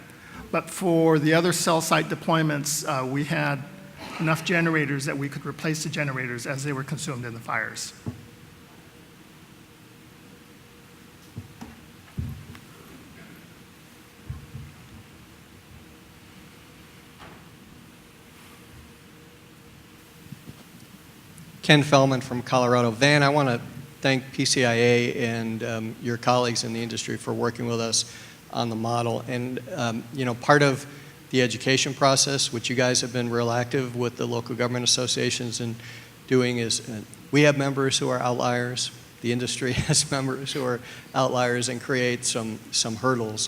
But for the other cell site deployments, we had enough generators that we could replace the generators as they were consumed in the fires. Ken Fellman from Colorado. Van, I want to thank PCIA and your colleagues in the industry for working with us on the model. And, you know, part of the education process, which you guys have been real active with the local government associations and doing, is we have members who are outliers. The industry has members who are outliers and create some hurdles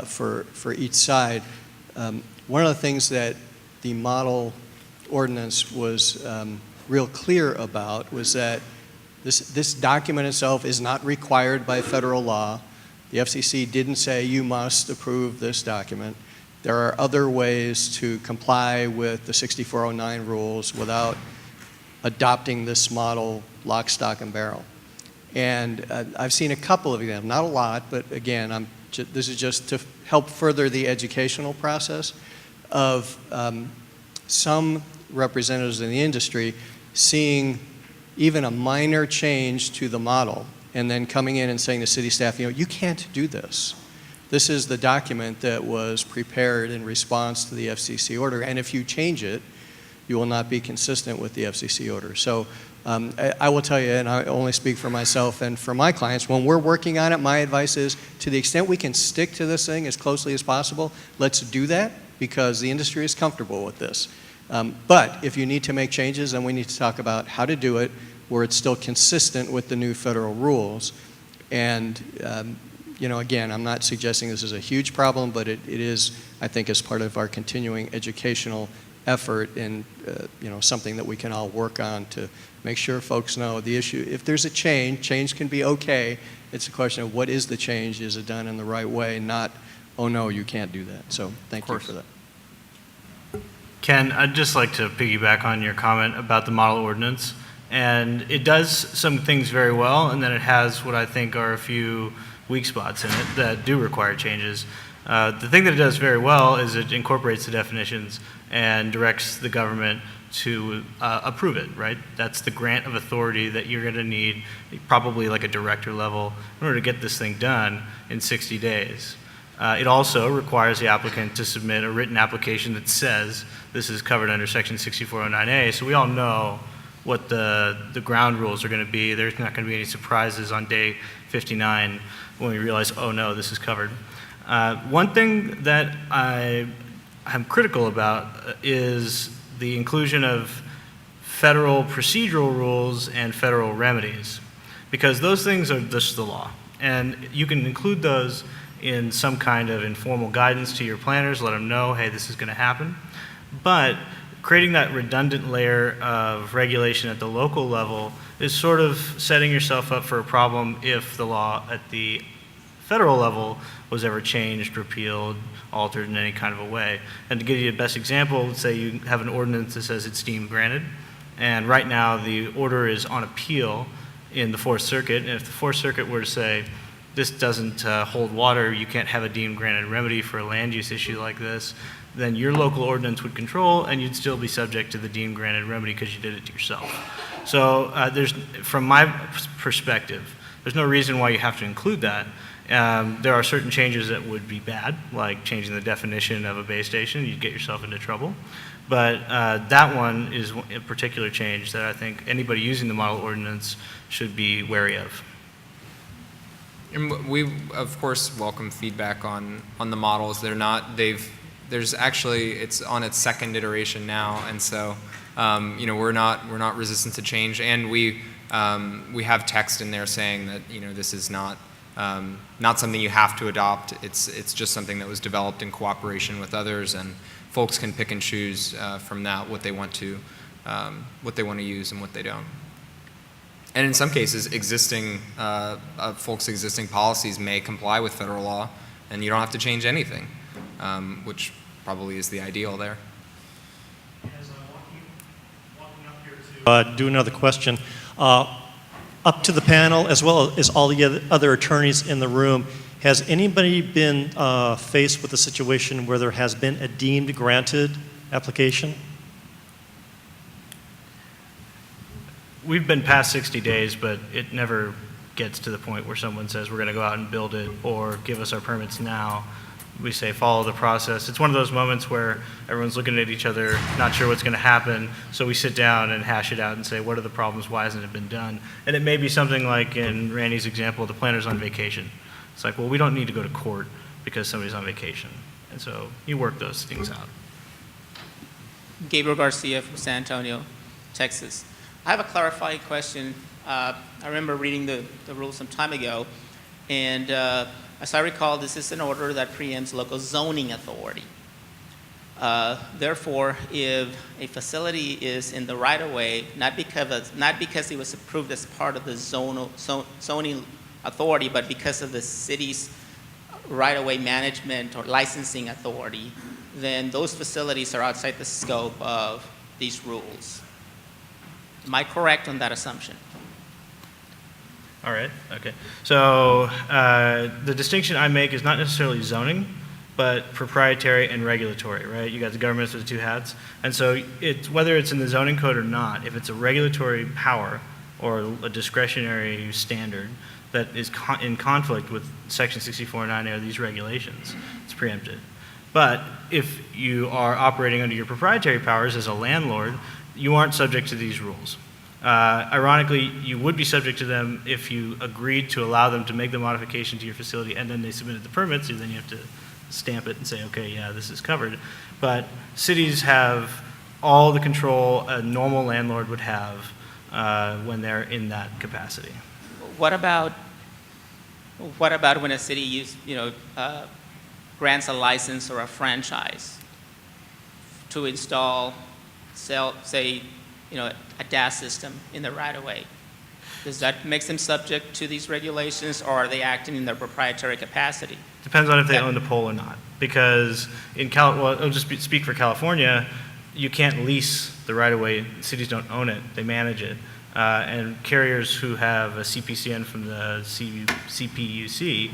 for each side. One of the things that the model ordinance was real clear about was that this document itself is not required by federal law. The FCC didn't say you must approve this document. There are other ways to comply with the 6409 rules without adopting this model lock, stock, and barrel. And I've seen a couple of them, not a lot, but again, this is just to help further the educational process of some representatives in the industry seeing even a minor change to the model and then coming in and saying to city staff, you know, you can't do this. This is the document that was prepared in response to the FCC order, and if you change it, you will not be consistent with the FCC order. So I will tell you, and I only speak for myself and for my clients, when we're working on it, my advice is to the extent we can stick to this thing as closely as possible, let's do that because the industry is comfortable with this. But if you need to make changes, then we need to talk about how to do it where it's still consistent with the new federal rules. And, you know, again, I'm not suggesting this is a huge problem, but it is, I think, as part of our continuing educational effort and, you know, something that we can all work on to make sure folks know the issue. If there's a change can be okay. It's a question of what is the change? Is it done in the right way? Not, oh, no, you can't do that. So thank you for that. Ken, I'd just like to piggyback on your comment about the model ordinance. And it does some things very well, and then it has what I think are a few weak spots in it that do require changes. The thing that it does very well is it incorporates the definitions and directs the government to approve it, right? That's the grant of authority that you're going to need, probably like a director level, in order to get this thing done in 60 days. It also requires the applicant to submit a written application that says this is covered under Section 6409A, so we all know what the ground rules are going to be. There's not going to be any surprises on day 59 when we realize, oh no, this is covered. One thing that I'm critical about is the inclusion of federal procedural rules and federal remedies, because those things are just the law. And you can include those in some kind of informal guidance to your planners, let them know, hey, this is going to happen. But creating that redundant layer of regulation at the local level is sort of setting yourself up for a problem if the law at the federal level was ever changed, repealed, altered in any kind of a way. And to give you a best example, let's say you have an ordinance that says it's deemed granted, and right now the order is on appeal in the Fourth Circuit, and if the Fourth Circuit were to say, this doesn't hold water, you can't have a deemed granted remedy for a land use issue like this, then your local ordinance would control and you'd still be subject to the deemed granted remedy because you did it to yourself. So from my perspective, there's no reason why you have to include that. There are certain changes that would be bad, like changing the definition of a base station. You'd get yourself into trouble. But that one is a particular change that I think anybody using the model ordinance should be wary of. And we, of course, welcome feedback on the models. There's actually, it's on its second iteration now, and so, you know, we're not resistant to change, and we have text in there saying that, you know, this is not something you have to adopt. It's just something that was developed in cooperation with others, and folks can pick and choose from that what they want to use and what they don't. And in some cases, existing folks' existing policies may comply with federal law, and you don't have to change anything, which probably is the ideal there. As I'm walking up here to do another question, up to the panel, as well as all the other attorneys in the room, has anybody been faced with a situation where there has been a deemed granted application? We've been past 60 days, but it never gets to the point where someone says we're going to go out and build it or give us our permits now. We say follow the process. It's one of those moments where everyone's looking at each other, not sure what's going to happen, so we sit down and hash it out and say, what are the problems, why hasn't it been done? And it may be something like in Randy's example, the planner's on vacation. It's like, well, we don't need to go to court because somebody's on vacation. And so you work those things out. Gabriel Garcia from San Antonio, Texas. I have a clarifying question. I remember reading the rules some time ago, and as I recall, this is an order that preempts local zoning authority. Therefore, if a facility is in the right-of-way, not because it was approved as part of the zoning authority, but because of the city's right-of-way management or licensing authority, then those facilities are outside the scope of these rules. Am I correct on that assumption? All right, okay. So the distinction I make is not necessarily zoning, but proprietary and regulatory, right? You got the government with the two hats. And so whether it's in the zoning code or not, if it's a regulatory power or a discretionary standard that is in conflict with Section 64.9A or these regulations, it's preempted. But if you are operating under your proprietary powers as a landlord, you aren't subject to these rules. Ironically, you would be subject to them if you agreed to allow them to make the modification to your facility and then they submitted the permits, so then you have to stamp it and say, okay, yeah, this is covered. But cities have all the control a normal landlord would have when they're in that capacity. What about when a city grants a license or a franchise to install, say, a DAS system in the right-of-way? Does that make them subject to these regulations, or are they acting in their proprietary capacity? Depends on if they own the pole or not. Because I'll just speak for California, you can't lease the right-of-way. Cities don't own it; they manage it. And carriers who have a CPCN from the CPUC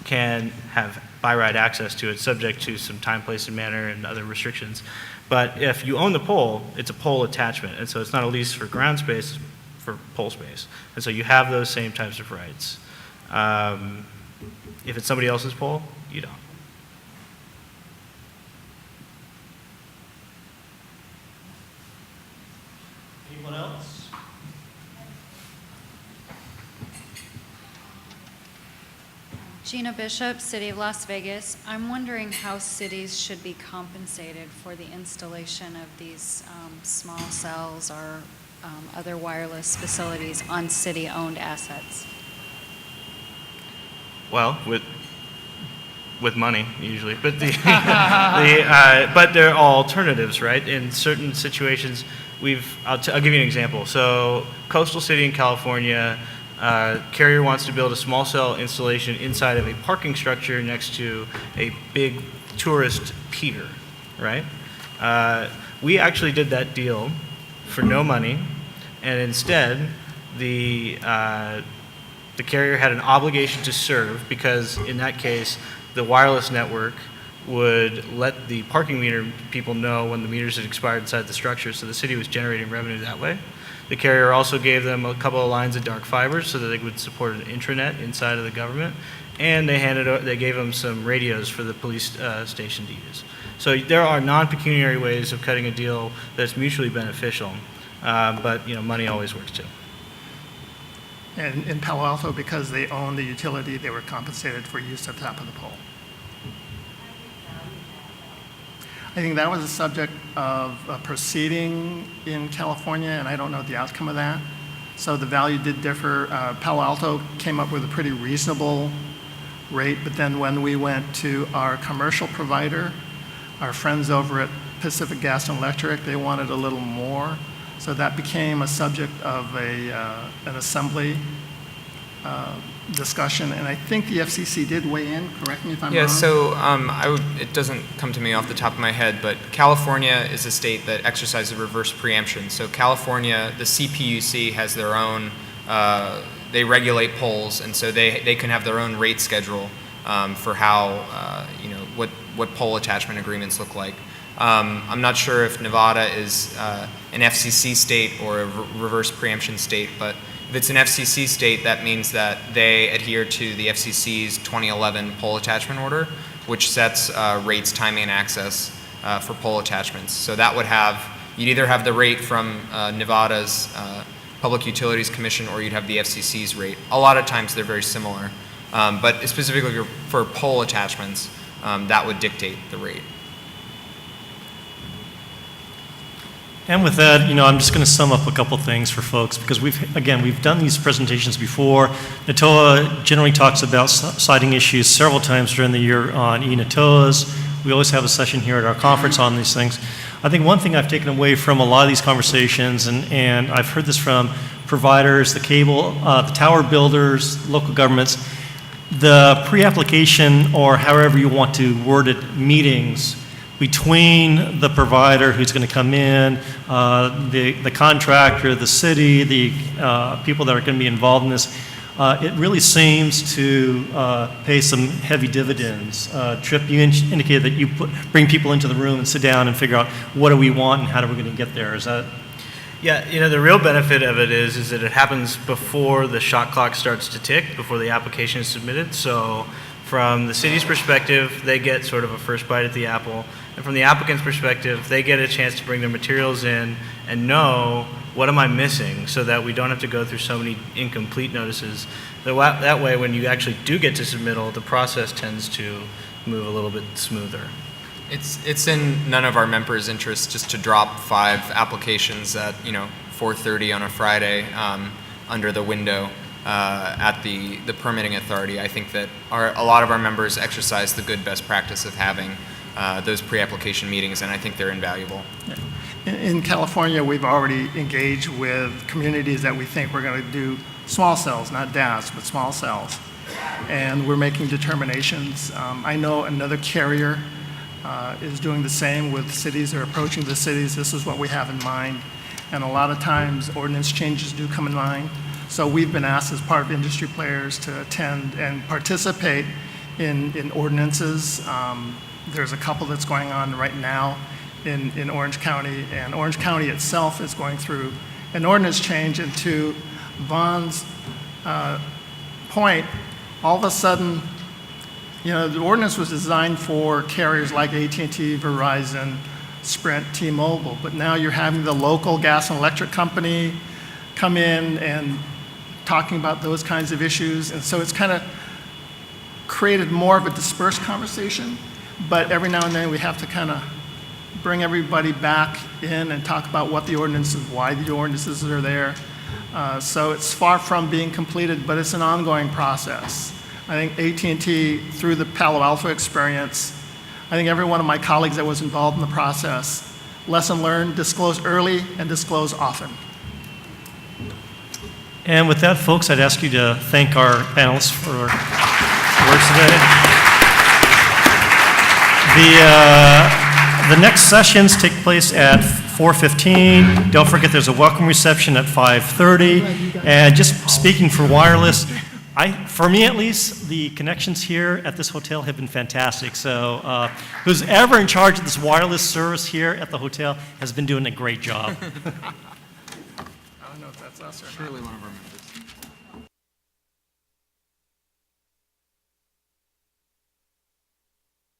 can have by right access to it, subject to some time, place, and manner and other restrictions. But if you own the pole, it's a pole attachment, and so it's not a lease for ground space, for pole space. And so you have those same types of rights. If it's somebody else's pole, you don't. Anyone else? Gina Bishop, City of Las Vegas. I'm wondering how cities should be compensated for the installation of these small cells or other wireless facilities on city-owned assets. Well, with money usually, but but there are alternatives, right? In certain situations, I'll give you an example. So, coastal city in California. Carrier wants to build a small cell installation inside of a parking structure next to a big tourist pier, right? We actually did that deal for no money, and instead the carrier had an obligation to serve, because in that case the wireless network would let the parking meter people know when the meters had expired inside the structure, so the city was generating revenue that way. The carrier also gave them a couple of lines of dark fiber so that they would support an intranet inside of the government, and they gave them some radios for the police station to use. So there are non-pecuniary ways of cutting a deal that's mutually beneficial, but money always works too. And in Palo Alto, because they own the utility, they were compensated for use of top of the pole. I think that was a subject of a proceeding in California, and I don't know the outcome of that. So the value did differ. Palo Alto came up with a pretty reasonable rate, but then when we went to our commercial provider, our friends over at Pacific Gas and Electric, they wanted a little more. So that became a subject of an assembly discussion, and I think the FCC did weigh in. Correct me if I'm wrong. Yeah, so it doesn't come to me off the top of my head, but California is a state that exercises reverse preemption. So California, the CPUC has their own, they regulate polls, and so they can have their own rate schedule for how, what poll attachment agreements look like. I'm not sure if Nevada is an FCC state or a reverse preemption state, but if it's an FCC state, that means that they adhere to the FCC's 2011 poll attachment order, which sets rates, timing, and access for poll attachments. So that would have, you'd either have the rate from Nevada's Public Utilities Commission, or you'd have the FCC's rate. A lot of times they're very similar, but specifically for poll attachments, that would dictate the rate. And with that, I'm just going to sum up a couple things for folks, because we've done these presentations before. NATOA generally talks about citing issues several times during the year on e-NATOAs. We always have a session here at our conference on these things. I think one thing I've taken away from a lot of these conversations, and I've heard this from providers, the cable, the tower builders, local governments, the pre-application, or however you want to word it, meetings between the provider who's going to come in, the contractor, the city, the people that are going to be involved in this, it really seems to pay some heavy dividends. Tripp, you indicated that you bring people into the room and sit down and figure out what do we want and how are we going to get there. Is that? Yeah, the real benefit of it is that it happens before the shot clock starts to tick, before the application is submitted. So from the city's perspective, they get sort of a first bite at the apple. And from the applicant's perspective, they get a chance to bring their materials in and know, what am I missing, so that we don't have to go through so many incomplete notices. That way, when you actually do get to submittal, the process tends to move a little bit smoother. It's in none of our members' interest just to drop 5 applications at 4:30 on a Friday under the window at the permitting authority. I think that a lot of our members exercise the good best practice of having those pre-application meetings, and I think they're invaluable. In California, we've already engaged with communities that we think we're going to do small cells, not DAS, but small cells. And we're making determinations. I know another carrier is doing the same with cities or approaching the cities. This is what we have in mind. And a lot of times, ordinance changes do come in mind. So we've been asked as part of industry players to attend and participate in ordinances. There's a couple that's going on right now in Orange County, and Orange County itself is going through an ordinance change. And to Vaughn's point, all of a sudden, the ordinance was designed for carriers like AT&T, Verizon, Sprint, T-Mobile, but now you're having the local gas and electric company come in and talking about those kinds of issues. And so it's kind of created more of a dispersed conversation, but every now and then we have to kind of bring everybody back in and talk about what the ordinances, why the ordinances are there. So it's far from being completed, but it's an ongoing process. I think AT&T, through the Palo Alto experience, I think every one of my colleagues that was involved in the process, lesson learned, disclose early and disclose often. And with that, folks, I'd ask you to thank our panelists for their words today. The next sessions take place at 4:15. Don't forget there's a welcome reception at 5:30. And just speaking for wireless, for me at least, the connections here at this hotel have been fantastic. So who's ever in charge of this wireless service here at the hotel has been doing a great job. I don't know if that's us or not. Surely one of our members.